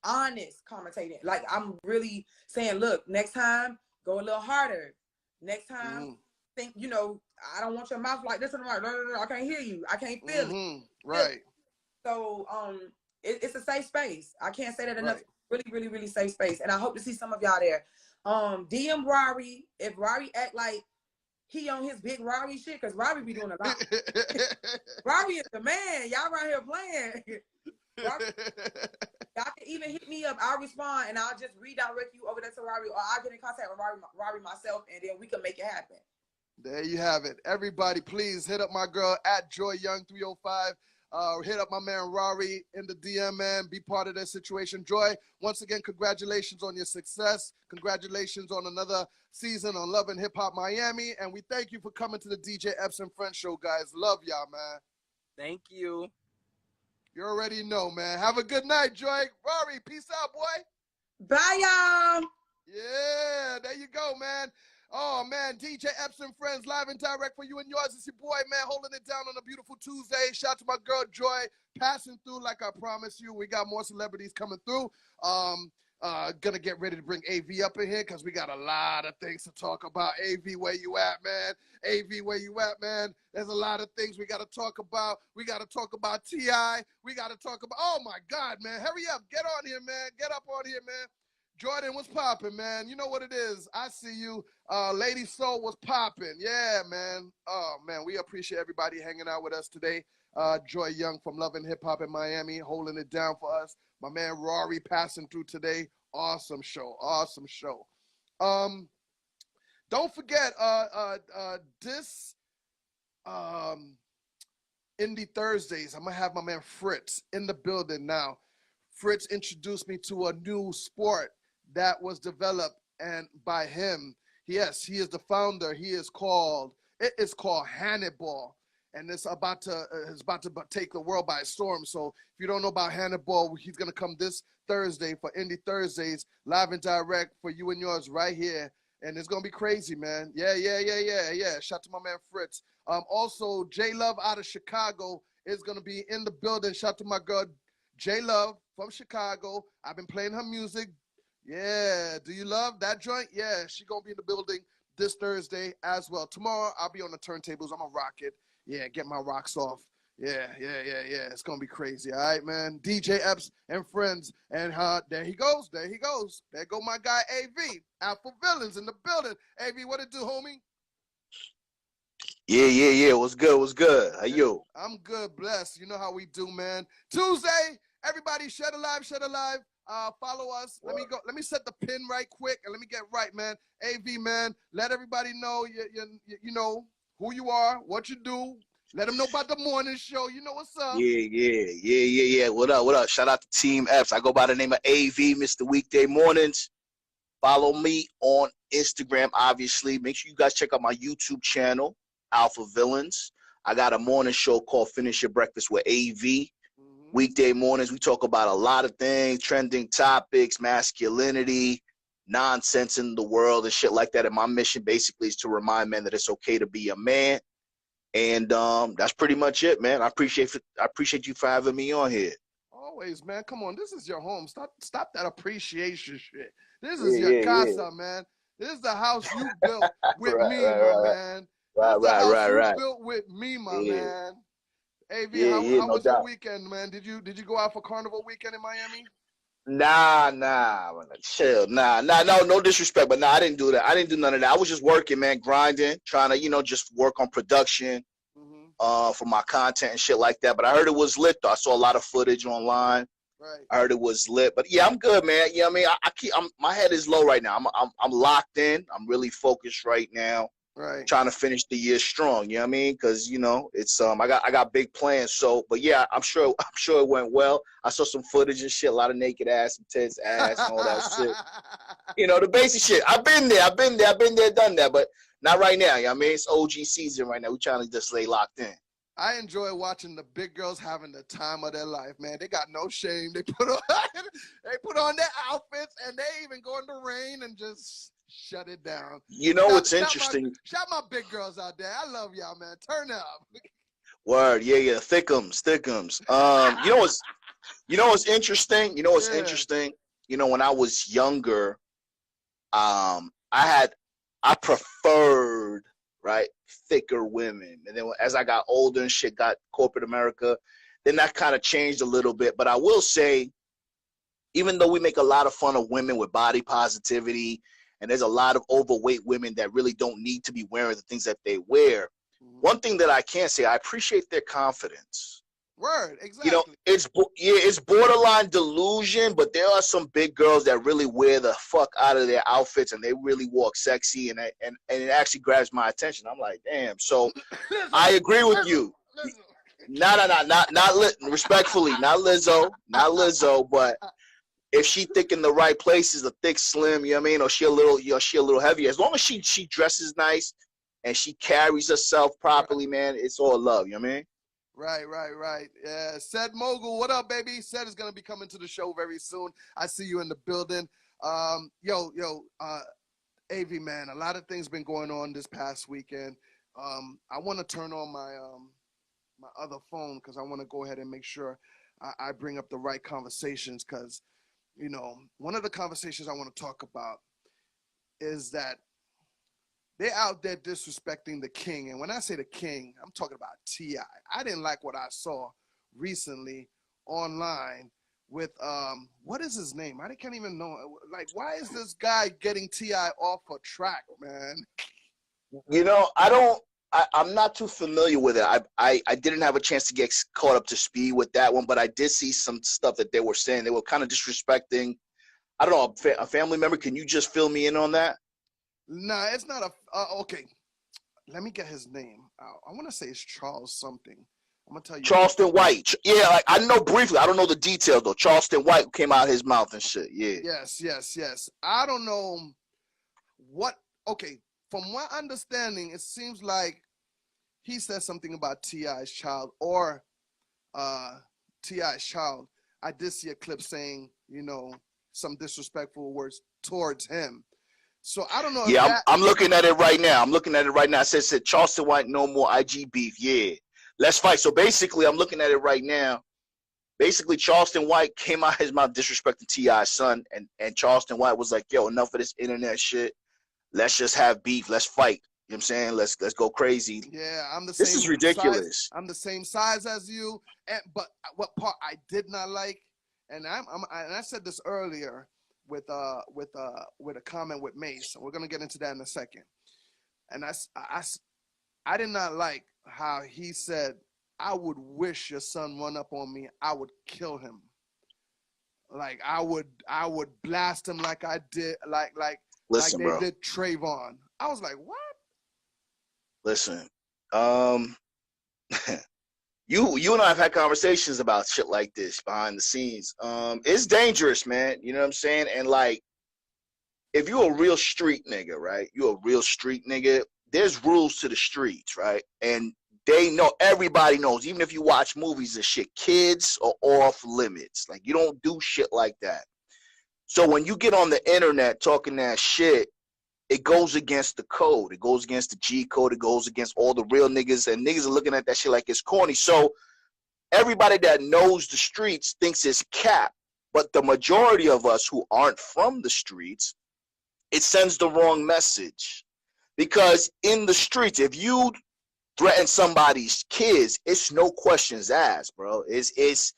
commentating. Like, I'm really saying, look, next time go a little harder. Next time think, I don't want your mouth like this and like, I can't hear you. I can't feel it. Right. So it's a safe space. I can't say that enough. Right. Really, really, really safe space. And I hope to see some of y'all there. DM Rari, if Rari act like he on his big Rari shit, because Rari be doing a lot. Rari is the man. Y'all right here playing. Y'all can even hit me up. I'll respond and I'll just redirect you over there to Rari, or I'll get in contact with Rari myself, and then we can make it happen. There you have it. Everybody, please hit up my girl at JoyYoung305. Hit up my man Rari in the DM, man. Be part of that situation. Joy, once again, congratulations on your success. Congratulations on another season on Love and Hip Hop Miami. And we thank you for coming to the DJ Epps and Friends show, guys. Love y'all, man. Thank you. You already know, man. Have a good night, Joy. Rari, peace out, boy. Bye, y'all. Yeah, there you go, man. Oh, man, DJ Epps and Friends, live and direct for you and yours. It's your boy, man, holding it down on a beautiful Tuesday. Shout out to my girl, Joy, passing through like I promised you. We got more celebrities coming through. Gonna get ready to bring AV up in here because we got a lot of things to talk about. AV, where you at, man? AV, where you at, man? There's a lot of things we got to talk about. We got to talk about T.I. We got to talk about, oh, my God, man. Hurry up. Get on here, man. Get up on here, man. Jordan, what's popping, man? You know what it is. I see you. Lady Soul was popping. Yeah, man. Oh, man, we appreciate everybody hanging out with us today. Joy Young from Love and Hip Hop in Miami holding it down for us. My man Rory passing through today. Awesome show. Awesome show. Don't forget this Indie Thursdays. I'm going to have my man Fritz in the building now. Fritz introduced me to a new sport that was developed and by him. Yes, he is the founder. It is called Hannibal, and it's about to take the world by storm. So if you don't know about Hannibal, he's gonna come this Thursday for Indie Thursdays, live and direct for you and yours right here and it's gonna be crazy, man. Yeah. Shout out to my man Fritz. Also, J Love out of Chicago is gonna be in the building. Shout out to my girl J Love from Chicago. I've been playing her music. Yeah, do you love that joint? Yeah, she gonna be in the building this Thursday as well. Tomorrow I'll be on the turntables. I'm gonna rock it. Yeah, get my rocks off. Yeah. It's gonna be crazy. All right, man. DJ Epps and friends. And there he goes. There go my guy AV. Alpha Villains in the building. AV, what it do, homie? Yeah. What's good? How you? I'm good, blessed. You know how we do, man. Tuesday, everybody share the live. Follow us. Let me set the pin right quick and let me get right, man. AV, man, let everybody know you know who you are, what you do. Let them know about the morning show. You know what's up. Yeah. What up? Shout out to Team Epps. I go by the name of AV, Mr. Weekday Mornings. Follow me on Instagram, obviously. Make sure you guys check out my YouTube channel, Alpha Villains. I got a morning show called Finish Your Breakfast with AV. Weekday mornings, we talk about a lot of things, trending topics, masculinity, nonsense in the world and shit like that. And my mission basically is to remind men that it's okay to be a man. And that's pretty much it, man. I appreciate you for having me on here. Always, man. Come on, this is your home. Stop that appreciation shit. This is your casa, man. This is the house you built with me, my man. This is the house you built with me, my man. AV, how was your weekend, man? Did you go out for Carnival weekend in Miami? Nah, chill. No disrespect, but I didn't do that. I didn't do none of that. I was just working, man, grinding, trying to, just work on production, for my content and shit like that. But I heard it was lit, though. I saw a lot of footage online. Right. I heard it was lit, but yeah, I'm good, man. You know what I mean? My head is low right now. I'm locked in. I'm really focused right now. Right. Trying to finish the year strong. You know what I mean? Because it's I got big plans. So, but yeah, I'm sure it went well. I saw some footage and shit, a lot of naked ass, some tits, ass, and all that shit. The basic shit. I've been there, done that, but not right now. You know what I mean? It's OG season right now. We trying to just stay locked in. I enjoy watching the big girls having the time of their life, man. They got no shame. They put on their outfits and they even go in the rain and just shut it down. What's interesting? Shout my big girls out there. I love y'all, man. Turn up. Word, yeah, thickums. You know what's interesting? Interesting? When I was younger, I preferred, right, thicker women. And then as I got older and shit, got corporate America, then that kind of changed a little bit. But I will say, even though we make a lot of fun of women with body positivity, and there's a lot of overweight women that really don't need to be wearing the things that they wear, one thing that I can say, I appreciate their confidence. Word, exactly. It's borderline delusion, but there are some big girls that really wear the fuck out of their outfits and they really walk sexy, and it actually grabs my attention. I'm like, damn. So I agree with you. Not respectfully, not Lizzo, but if she thick in the right places, a thick slim, you know what I mean, or she a little heavier, as long as she dresses nice and she carries herself properly, man, it's all love, you know what I mean? Right. Yeah, Said Mogul, what up, baby? Said is gonna be coming to the show very soon. I see you in the building. AV, man, a lot of things been going on this past weekend. I want to turn on my my other phone because I want to go ahead and make sure I bring up the right conversations, because one of the conversations I want to talk about is that they're out there disrespecting the king. And when I say the king, I'm talking about T.I. I didn't like what I saw recently online with, what is his name? I can't even know. Like, why is this guy getting T.I. off a track, man? I'm not too familiar with it. I didn't have a chance to get caught up to speed with that one, but I did see some stuff that they were saying. They were kind of disrespecting, I don't know, a family member. Can you just fill me in on that? Nah, it's not okay. Let me get his name. I want to say it's Charles something. I'm gonna tell you. Charleston White. Yeah, like, I know briefly. I don't know the details though. Charleston White came out of his mouth and shit. Yeah. Yes. I don't know what. Okay, from my understanding, it seems like he said something about T.I.'s child or T.I.'s child. I did see a clip saying, some disrespectful words towards him. So I don't know if Yeah, that. I'm looking at it right now. It said Charleston White, no more IG beef. Yeah, let's fight. So basically, I'm looking at it right now. Basically, Charleston White came out his mouth disrespecting T.I.'s son, and Charleston White was like, yo, enough of this internet shit. Let's just have beef. Let's fight. You know what I'm saying? Let's go crazy. Yeah, I'm the same. This is ridiculous. Size. I'm the same size as you. But what part I did not like, and I said this earlier with a comment with Mace. We're gonna get into that in a second. And I did not like how he said, I would wish your son run up on me. I would kill him. Like I would blast him like I did, Listen, like they bro. did Trayvon. I was like, what? Listen, you and I have had conversations about shit like this behind the scenes. It's dangerous, man. You know what I'm saying? And like, if you're a real street nigga, right? You're a real street nigga. There's rules to the streets, right? And they know, everybody knows, even if you watch movies and shit, kids are off limits. Like, you don't do shit like that. So when you get on the internet talking that shit, it goes against the code. It goes against the G code. It goes against all the real niggas, and niggas are looking at that shit like it's corny. So everybody that knows the streets thinks it's cap, but the majority of us who aren't from the streets, it sends the wrong message. Because in the streets, if you threaten somebody's kids, it's no questions asked, bro. It's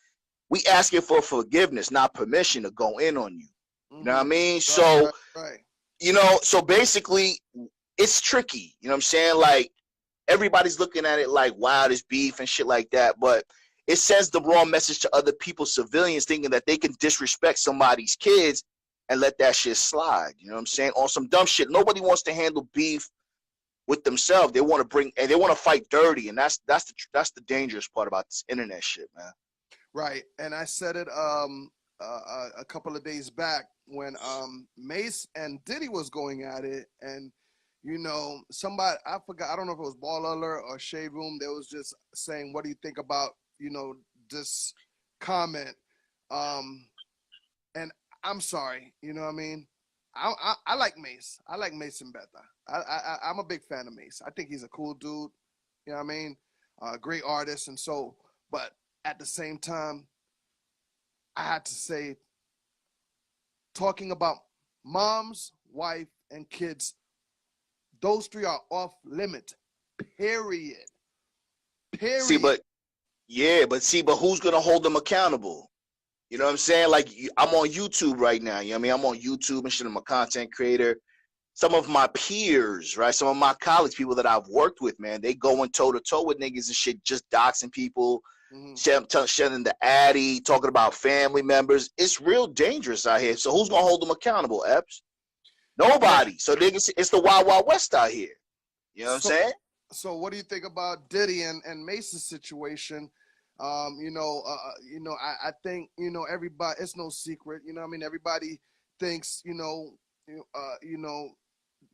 we asking for forgiveness, not permission to go in on you. You know what I mean? Right, So, right. you know, so basically, it's tricky. You know what I'm saying? Like, everybody's looking at it like, wow, this beef and shit like that. But it sends the wrong message to other people, civilians, thinking that they can disrespect somebody's kids and let that shit slide. You know what I'm saying? On some dumb shit. Nobody wants to handle beef with themselves. They want to fight dirty, and that's the dangerous part about this internet shit, man. Right, and I said it a couple of days back when Mace and Diddy was going at it, and you know, somebody, I forgot, I don't know if it was Ball Alert or Shade Room, they was just saying, what do you think about, you know, this comment? And I'm sorry, you know what I mean? I like Mace. I like Mason better. I'm a big fan of Mace. I think he's a cool dude. You know what I mean? Great artist. And so, but at the same time, I had to say, talking about moms, wife, and kids, those three are off limit. Period. See, but who's gonna hold them accountable? You know what I'm saying? Like, I'm on YouTube right now. You know what I mean? I'm on YouTube and shit. I'm a content creator. Some of my peers, right? Some of my colleagues, people that I've worked with, man, they going toe to toe with niggas and shit, just doxing people, shedding the addy, talking about family members. It's real dangerous out here. So who's gonna hold them accountable, Epps? Nobody. So niggas, it's the Wild Wild West out here. You know what I'm saying? So what do you think about Diddy and Mace's situation? I think, you know, everybody, it's no secret, you know what I mean? Everybody thinks,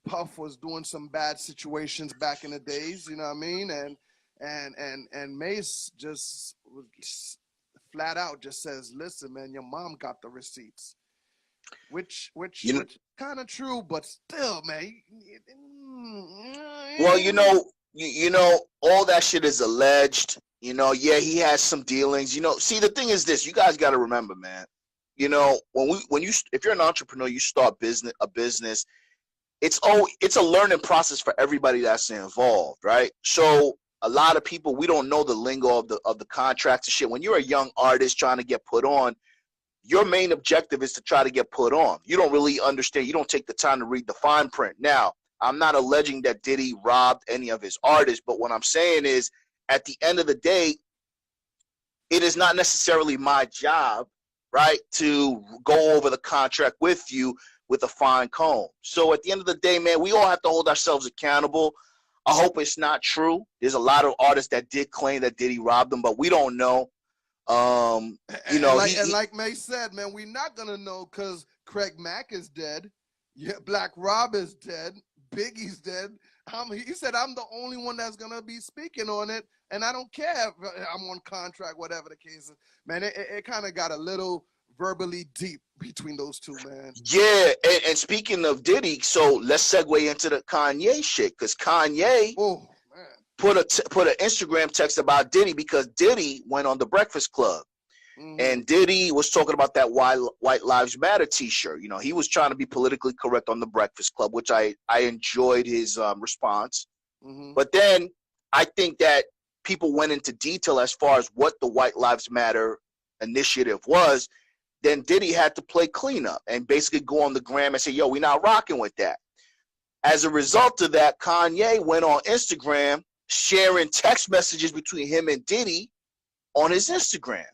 Puff was doing some bad situations back in the days, you know what I mean? And Mace just flat out just says, listen, man, your mom got the receipts. Which kind of true, but still, man. Well, you know, all that shit is alleged. You know, yeah, he has some dealings. You know, see, the thing is this: you guys got to remember, man. You know, if you're an entrepreneur, you start a business. It's a learning process for everybody that's involved, right? So a lot of people, we don't know the lingo of the contracts and shit. When you're a young artist trying to get put on, your main objective is to try to get put on. You don't really understand. You don't take the time to read the fine print. Now, I'm not alleging that Diddy robbed any of his artists, but what I'm saying is, at the end of the day, it is not necessarily my job, right, to go over the contract with you with a fine comb. So at the end of the day, man, we all have to hold ourselves accountable. I hope it's not true. There's a lot of artists that did claim that Diddy robbed them, but we don't know. Like May said, man, we're not gonna know because Craig Mack is dead. Yeah, Black Rob is dead. Biggie's dead. He said, I'm the only one that's gonna be speaking on it, and I don't care if I'm on contract, whatever the case is. Man, it kind of got a little verbally deep between those two, man. Yeah, and speaking of Diddy, so let's segue into the Kanye shit, because Kanye put an Instagram text about Diddy because Diddy went on the Breakfast Club. And Diddy was talking about that White Lives Matter T-shirt. You know, he was trying to be politically correct on the Breakfast Club, which I enjoyed his response. But then I think that people went into detail as far as what the White Lives Matter initiative was. Then Diddy had to play cleanup and basically go on the gram and say, yo, we're not rocking with that. As a result of that, Kanye went on Instagram sharing text messages between him and Diddy on his Instagram.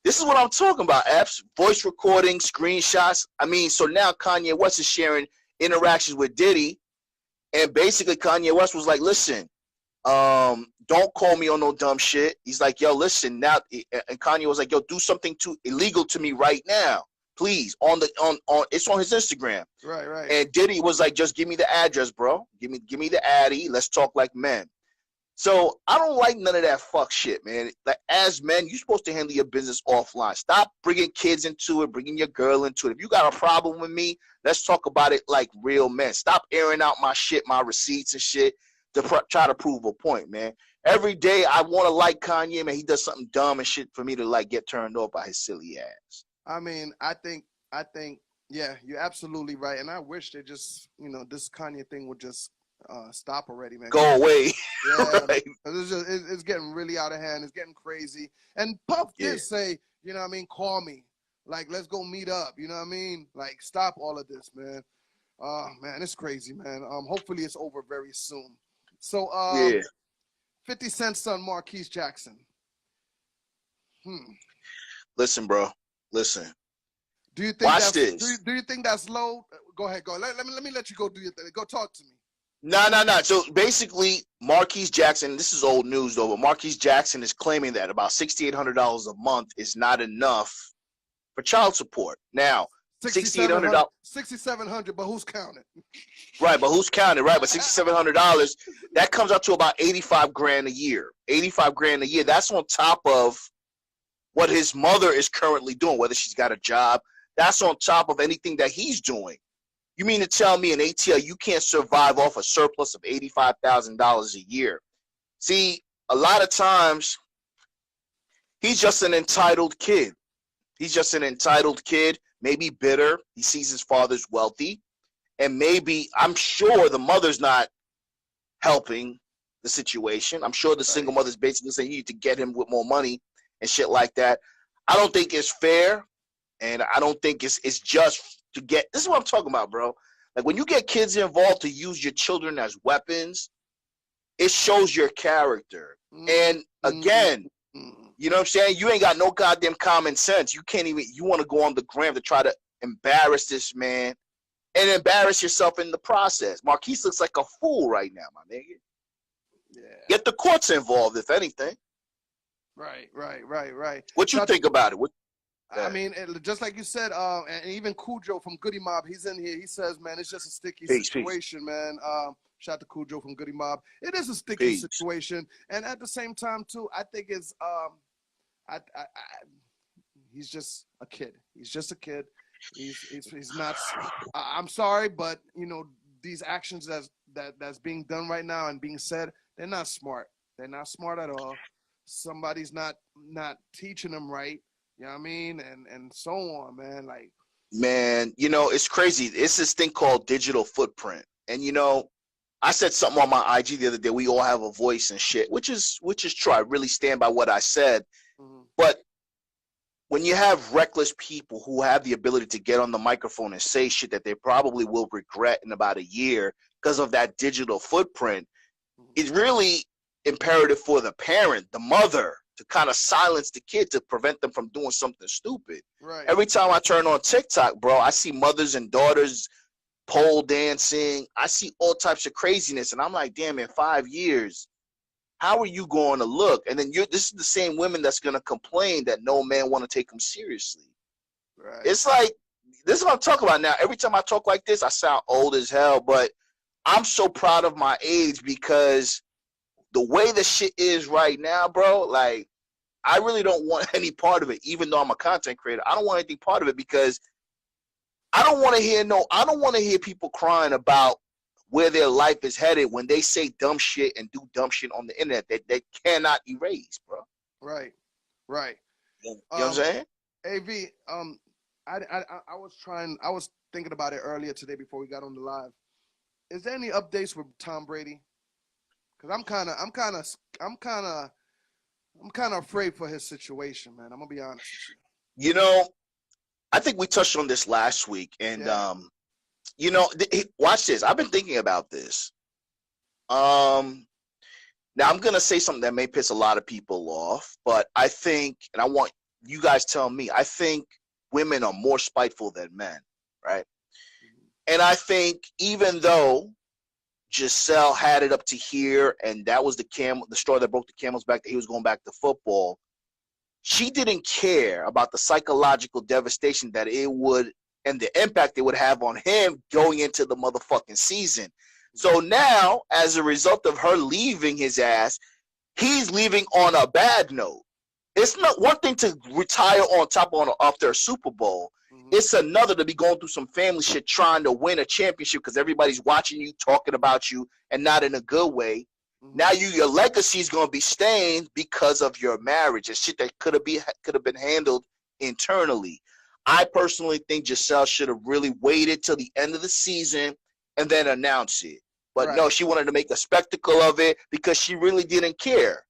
This is what I'm talking about, Epps. Voice recording, screenshots. I mean, so now Kanye West is sharing interactions with Diddy. And basically Kanye West was like, listen, don't call me on no dumb shit. He's like, yo, listen, now, and Kanye was like, yo, do something too illegal to me right now. Please, on it's on his Instagram. Right. And Diddy was like, just give me the address, bro. Give me the Addy. Let's talk like men. So I don't like none of that fuck shit, man. Like, as men, you're supposed to handle your business offline. Stop bringing kids into it, bringing your girl into it. If you got a problem with me, let's talk about it like real men. Stop airing out my shit, my receipts and shit to try to prove a point, man. Every day I want to like Kanye, man. He does something dumb and shit for me to like get turned off by his silly ass. I mean, I think, yeah, you're absolutely right. And I wish they just, this Kanye thing would just stop already, man. Go away. Yeah, right. It's getting really out of hand. It's getting crazy. And Puff did say, call me. Like, let's go meet up. You know what I mean? Like, stop all of this, man. Man, it's crazy, man. Hopefully it's over very soon. So, 50 Cent's son, Marquise Jackson. Listen, bro. Listen. Do you think Watch this. Do you think that's low? Go ahead. Go. Let me let you go do your thing. Go talk to me. No. So basically, Marquise Jackson, this is old news though, but Marquise Jackson is claiming that about $6,800 a month is not enough for child support. Now, $6,800. $6,700, but who's counting? Right, but who's counting? Right, but $6,700, that comes out to about $85,000 a year. $85,000 a year. That's on top of what his mother is currently doing, whether she's got a job. That's on top of anything that he's doing. You mean to tell me in ATL you can't survive off a surplus of $85,000 a year? See, a lot of times he's just an entitled kid. He's just an entitled kid, maybe bitter. He sees his father's wealthy, and maybe, I'm sure the mother's not helping the situation. I'm sure the single mother's basically saying you need to get him with more money and shit like that. I don't think it's fair, and I don't think it's just to get, this is what I'm talking about, bro. Like, when you get kids involved to use your children as weapons, it shows your character. And again, you know what I'm saying? You ain't got no goddamn common sense. You can't even, you want to go on the gram to try to embarrass this man and embarrass yourself in the process. Marquise looks like a fool right now, my nigga. Yeah. Get the courts involved, if anything. Right. What you think about it? I mean, just like you said, and even Cujo from Goody Mob, he's in here. He says, man, it's just a sticky situation, man. Shout out to Cujo from Goody Mob. It is a sticky situation. And at the same time, too, I think it's, he's just a kid. He's just a kid. He's not, I'm sorry, but, these actions that's being done right now and being said, they're not smart. They're not smart at all. Somebody's not teaching them right. You know what I mean? And so on, man. Like, man, it's crazy. It's this thing called digital footprint. And I said something on my IG the other day. We all have a voice and shit, which is true. I really stand by what I said. But when you have reckless people who have the ability to get on the microphone and say shit that they probably will regret in about a year because of that digital footprint, it's really imperative for the parent, the mother, to kind of silence the kid to prevent them from doing something stupid. Right. Every time I turn on TikTok, bro, I see mothers and daughters pole dancing. I see all types of craziness, and I'm like, damn, in 5 years, how are you going to look? And then this is the same women that's going to complain that no man want to take them seriously. Right. It's like, this is what I'm talking about now. Every time I talk like this, I sound old as hell, but I'm so proud of my age because the way the shit is right now, bro, like, I really don't want any part of it, even though I'm a content creator. I don't want anything part of it because I don't want to hear people crying about where their life is headed when they say dumb shit and do dumb shit on the internet that they cannot erase, bro. Right. You know what I'm saying? AV, I was thinking about it earlier today before we got on the live. Is there any updates with Tom Brady? Because I'm kind of afraid for his situation, man. I'm gonna be honest with you. You know, I think we touched on this last week, and Yeah. you know, watch this. I've been thinking about this. Now I'm gonna say something that may piss a lot of people off, but I think, and I want you guys to tell me, I think women are more spiteful than men, right? And I think even though Giselle had it up to here, and that was the straw that broke the camel's back, that he was going back to football, she didn't care about the psychological devastation that it would and the impact it would have on him going into the motherfucking season. So now, as a result of her leaving his ass, he's leaving on a bad note. It's not one thing to retire on top after a Super Bowl. It's another to be going through some family shit trying to win a championship because everybody's watching you, talking about you, and not in a good way. Now your legacy is going to be stained because of your marriage and shit that could have been handled internally. I personally think Giselle should have really waited till the end of the season and then announce it. But no, she wanted to make a spectacle of it because she really didn't care.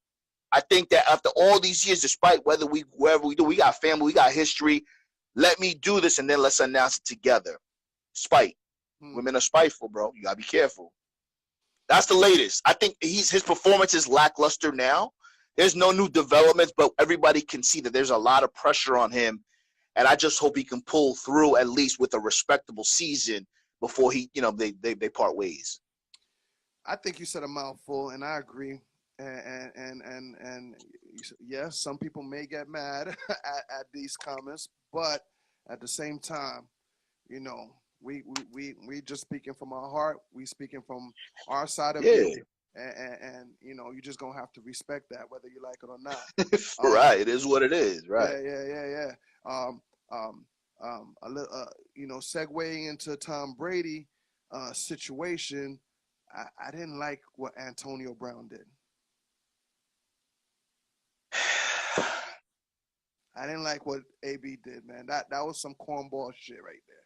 I think that after all these years, despite wherever we do, we got family, we got history. Let me do this and then let's announce it together. Spite. Women are spiteful, bro. You gotta be careful. That's the latest. I think his performance is lackluster now. There's no new developments, but everybody can see that there's a lot of pressure on him. And I just hope he can pull through at least with a respectable season before they part ways. I think you said a mouthful, and I agree. And yes, some people may get mad at these comments, but at the same time, you know, we just speaking from our heart. We speaking from our side of you, and you know, you just gonna have to respect that whether you like it or not. Right, it is what it is. Right. Yeah. You know, segueing into Tom Brady situation, I didn't like what Antonio Brown did. I didn't like what AB did, man. That was some cornball shit right there.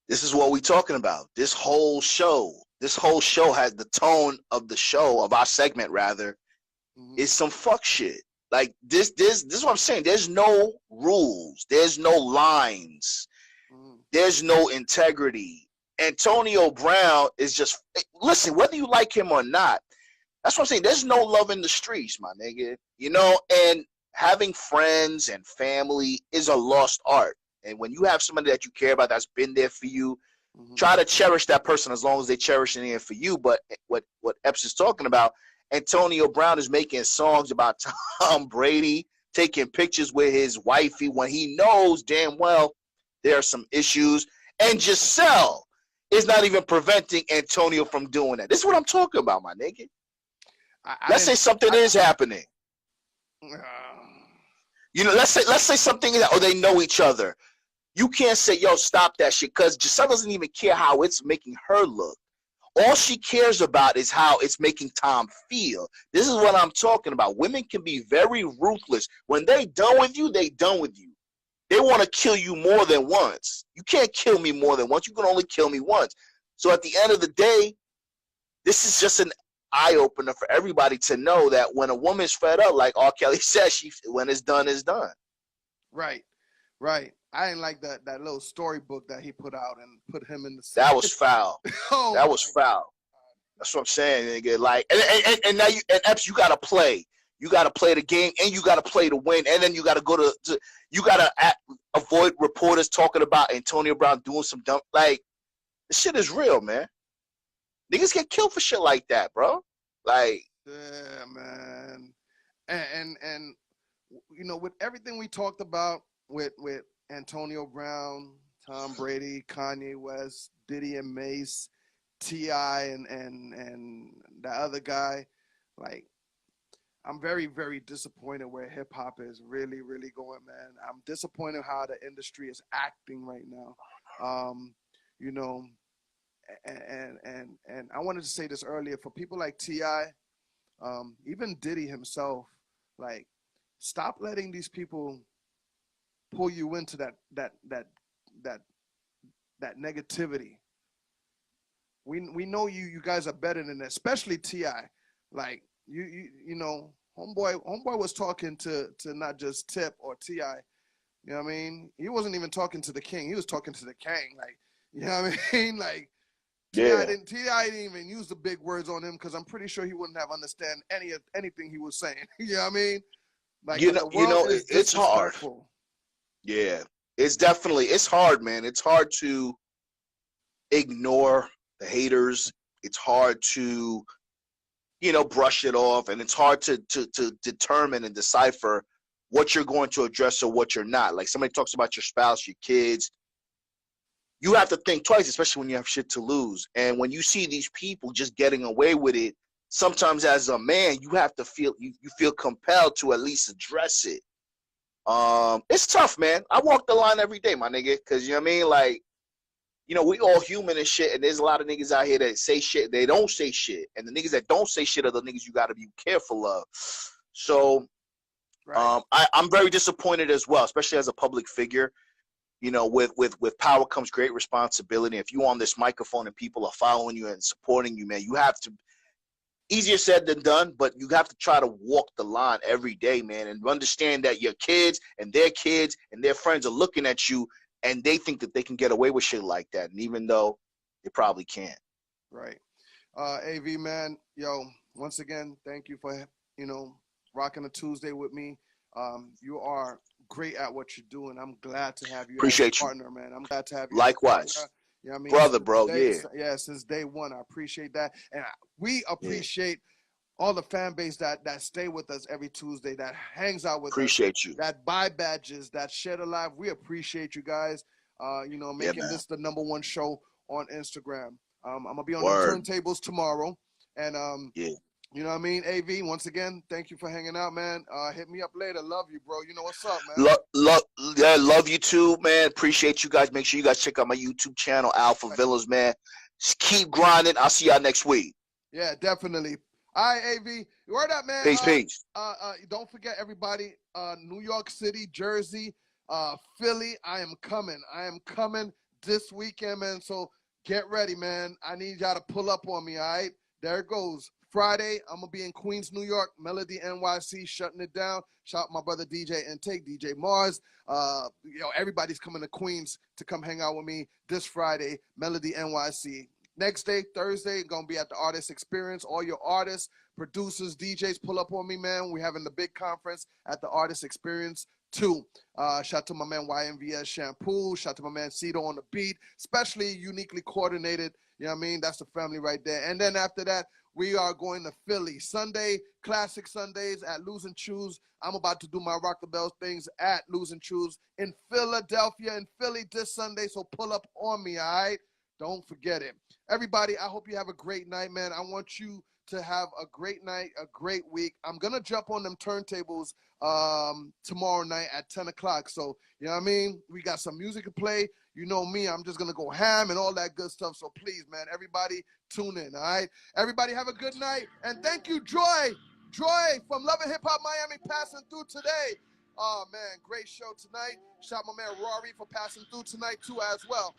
This is what we talking about. This whole show has the tone of the show, of our segment rather, is some fuck shit. Like this is what I'm saying. There's no rules. There's no lines. There's no integrity. Antonio Brown is just, listen, whether you like him or not, that's what I'm saying. There's no love in the streets, my nigga. You know, and having friends and family is a lost art. And when you have somebody that you care about that's been there for you, try to cherish that person as long as they cherish it for you. But what Epps is talking about, Antonio Brown is making songs about Tom Brady, taking pictures with his wifey when he knows damn well there are some issues. And Giselle is not even preventing Antonio from doing that. This is what I'm talking about, my nigga. Let's say something is happening. You know, let's say something is, or they know each other. You can't say, yo, stop that shit, because Giselle doesn't even care how it's making her look. All she cares about is how it's making Tom feel. This is what I'm talking about. Women can be very ruthless. When they done with you, they done with you. They want to kill you more than once. You can't kill me more than once. You can only kill me once. So at the end of the day, this is just an eye-opener for everybody to know that when a woman's fed up, like R. Kelly says, when it's done, it's done. Right. I didn't like that little storybook that he put out and put him in the. That was foul. That was foul. God. That's what I'm saying, nigga. Like, and now Epps, you gotta play. You gotta play the game, and you gotta play to win, and then you gotta go to you gotta avoid reporters talking about Antonio Brown doing some dumb. Like, this shit is real, man. Niggas get killed for shit like that, bro. Like, yeah, man. And you know, with everything we talked about with Antonio Brown, Tom Brady, Kanye West, Diddy and Mace, T.I. and that other guy, like, I'm very, very disappointed where hip hop is really, really going, man. I'm disappointed how the industry is acting right now. You know, and I wanted to say this earlier for people like T.I., even Diddy himself, like, stop letting these people pull you into that negativity. We know you guys are better than that, especially T.I. Like you know, homeboy was talking to not just Tip or T.I. You know what I mean? He wasn't even talking to the king. He was talking to the king. Like, you know what I mean? Like, T.I. didn't even use the big words on him because I'm pretty sure he wouldn't have understand anything he was saying. You know what I mean? Like, It's hard. Yeah, it's hard, man. It's hard to ignore the haters. It's hard to, brush it off, and it's hard to determine and decipher what you're going to address or what you're not. Like, somebody talks about your spouse, your kids. You have to think twice, especially when you have shit to lose. And when you see these people just getting away with it, sometimes as a man, you have to feel you feel compelled to at least address it. It's tough, man. I walk the line every day, my nigga, because you know what I mean? Like, we all human and shit, and there's a lot of niggas out here that say shit, they don't say shit. And the niggas that don't say shit are the niggas you gotta be careful of. So right. I'm very disappointed as well, especially as a public figure. With power comes great responsibility. If you're on this microphone and people are following you and supporting you, man, you have to, easier said than done, but you have to try to walk the line every day, man, and understand that your kids and their friends are looking at you and they think that they can get away with shit like that. And even though they probably can't. Right. AV, man, yo, once again, thank you for, rocking a Tuesday with me. You are great at what you're doing. I'm glad to have you as a partner, man. I'm glad to have you. Likewise. You know what I mean? Brother, bro, yeah. Since day one, I appreciate that. And we appreciate all the fan base that stay with us every Tuesday, that hangs out with us. Appreciate you. That buy badges, that share the live. We appreciate you guys, making this the #1 show on Instagram. I'm going to be on the turntables tomorrow. And you know what I mean? AV, once again, thank you for hanging out, man. Hit me up later. Love you, bro. You know what's up, man. Love you too, man. Appreciate you guys. Make sure you guys check out my YouTube channel, Alpha Villas, man. Just keep grinding. I'll see y'all next week. Yeah, definitely. All right, AV. Word up, man. Peace. Don't forget, everybody, New York City, Jersey, Philly, I am coming this weekend, man. So get ready, man. I need y'all to pull up on me, all right? There it goes. Friday, I'm going to be in Queens, New York, Melody NYC, shutting it down. Shout out my brother DJ Intake, DJ Mars. Everybody's coming to Queens to come hang out with me this Friday, Melody NYC. Next day, Thursday, going to be at the Artist Experience. All your artists, producers, DJs, pull up on me, man. We're having the big conference at the Artist Experience 2. Shout out to my man YMVS Shampoo. Shout out to my man Cito on the beat. Especially uniquely coordinated. You know what I mean? That's the family right there. And then after that, we are going to Philly. Sunday, Classic Sundays at Lose and Choose. I'm about to do my Rock the Bells things at Lose and Choose in Philadelphia and Philly this Sunday. So pull up on me, all right? Don't forget it. Everybody, I hope you have a great night, man. I want you to have a great night, a great week. I'm going to jump on them turntables tomorrow night at 10 o'clock. So, you know what I mean? We got some music to play. You know me, I'm just going to go ham and all that good stuff. So please, man, everybody tune in, all right? Everybody have a good night. And thank you, Joy. Joy from Love and Hip Hop Miami passing through today. Oh, man, great show tonight. Shout my man Rory for passing through tonight, too, as well.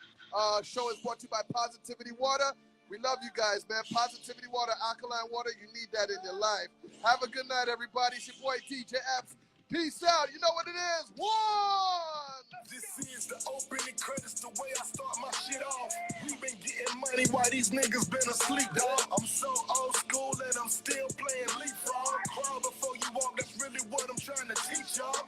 Show is brought to you by Positivity Water. We love you guys, man. Positivity Water, alkaline water, you need that in your life. Have a good night, everybody. It's your boy, DJ Epps. Peace out. You know what it is. 1. This is the opening credits, the way I start my shit off. We been getting money while these niggas been asleep, dog. I'm so old school and I'm still playing leapfrog. Crawl before you walk, that's really what I'm trying to teach y'all.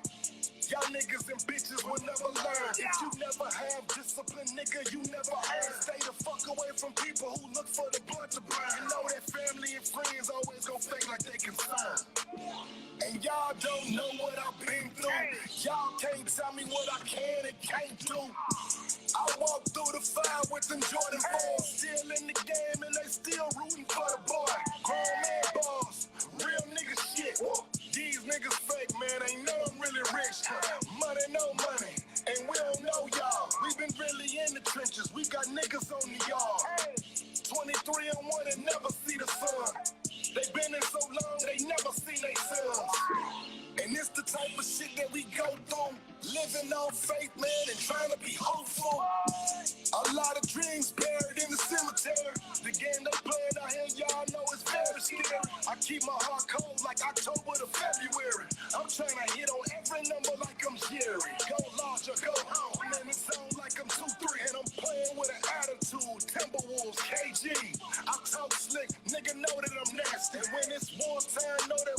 Y'all niggas and bitches will never learn. If you never have discipline, nigga, you never earn. Stay the fuck away from people who look for the blood to burn. You know that family and friends always gon' fake like they concerned. And y'all don't know what I've been through. Y'all can't tell me what I can and can't do. I walk through the fire with them Jordan 4s. Still in the game and they still rooting for the boy. Grown man boss, real nigga shit. These niggas fake, man, ain't know I'm really rich. Money, no money, and we don't know y'all. We been really in the trenches, we got niggas on the yard. 23 and 1 and never see the sun. They been in so long, they never seen they sons. And it's the type of shit that we go through. Living on faith, man, and trying to be hopeful. A lot of dreams buried in the cemetery. The game they playing out here, y'all know it's very scary. I keep my heart cold like October to February. I'm trying to hit on every number like I'm Jerry. Go large or go home. I'm in the zone like I'm 2-3. And I'm playing with an attitude. Timberwolves, KG. I talk slick, nigga know that I'm nasty. When it's wartime, know that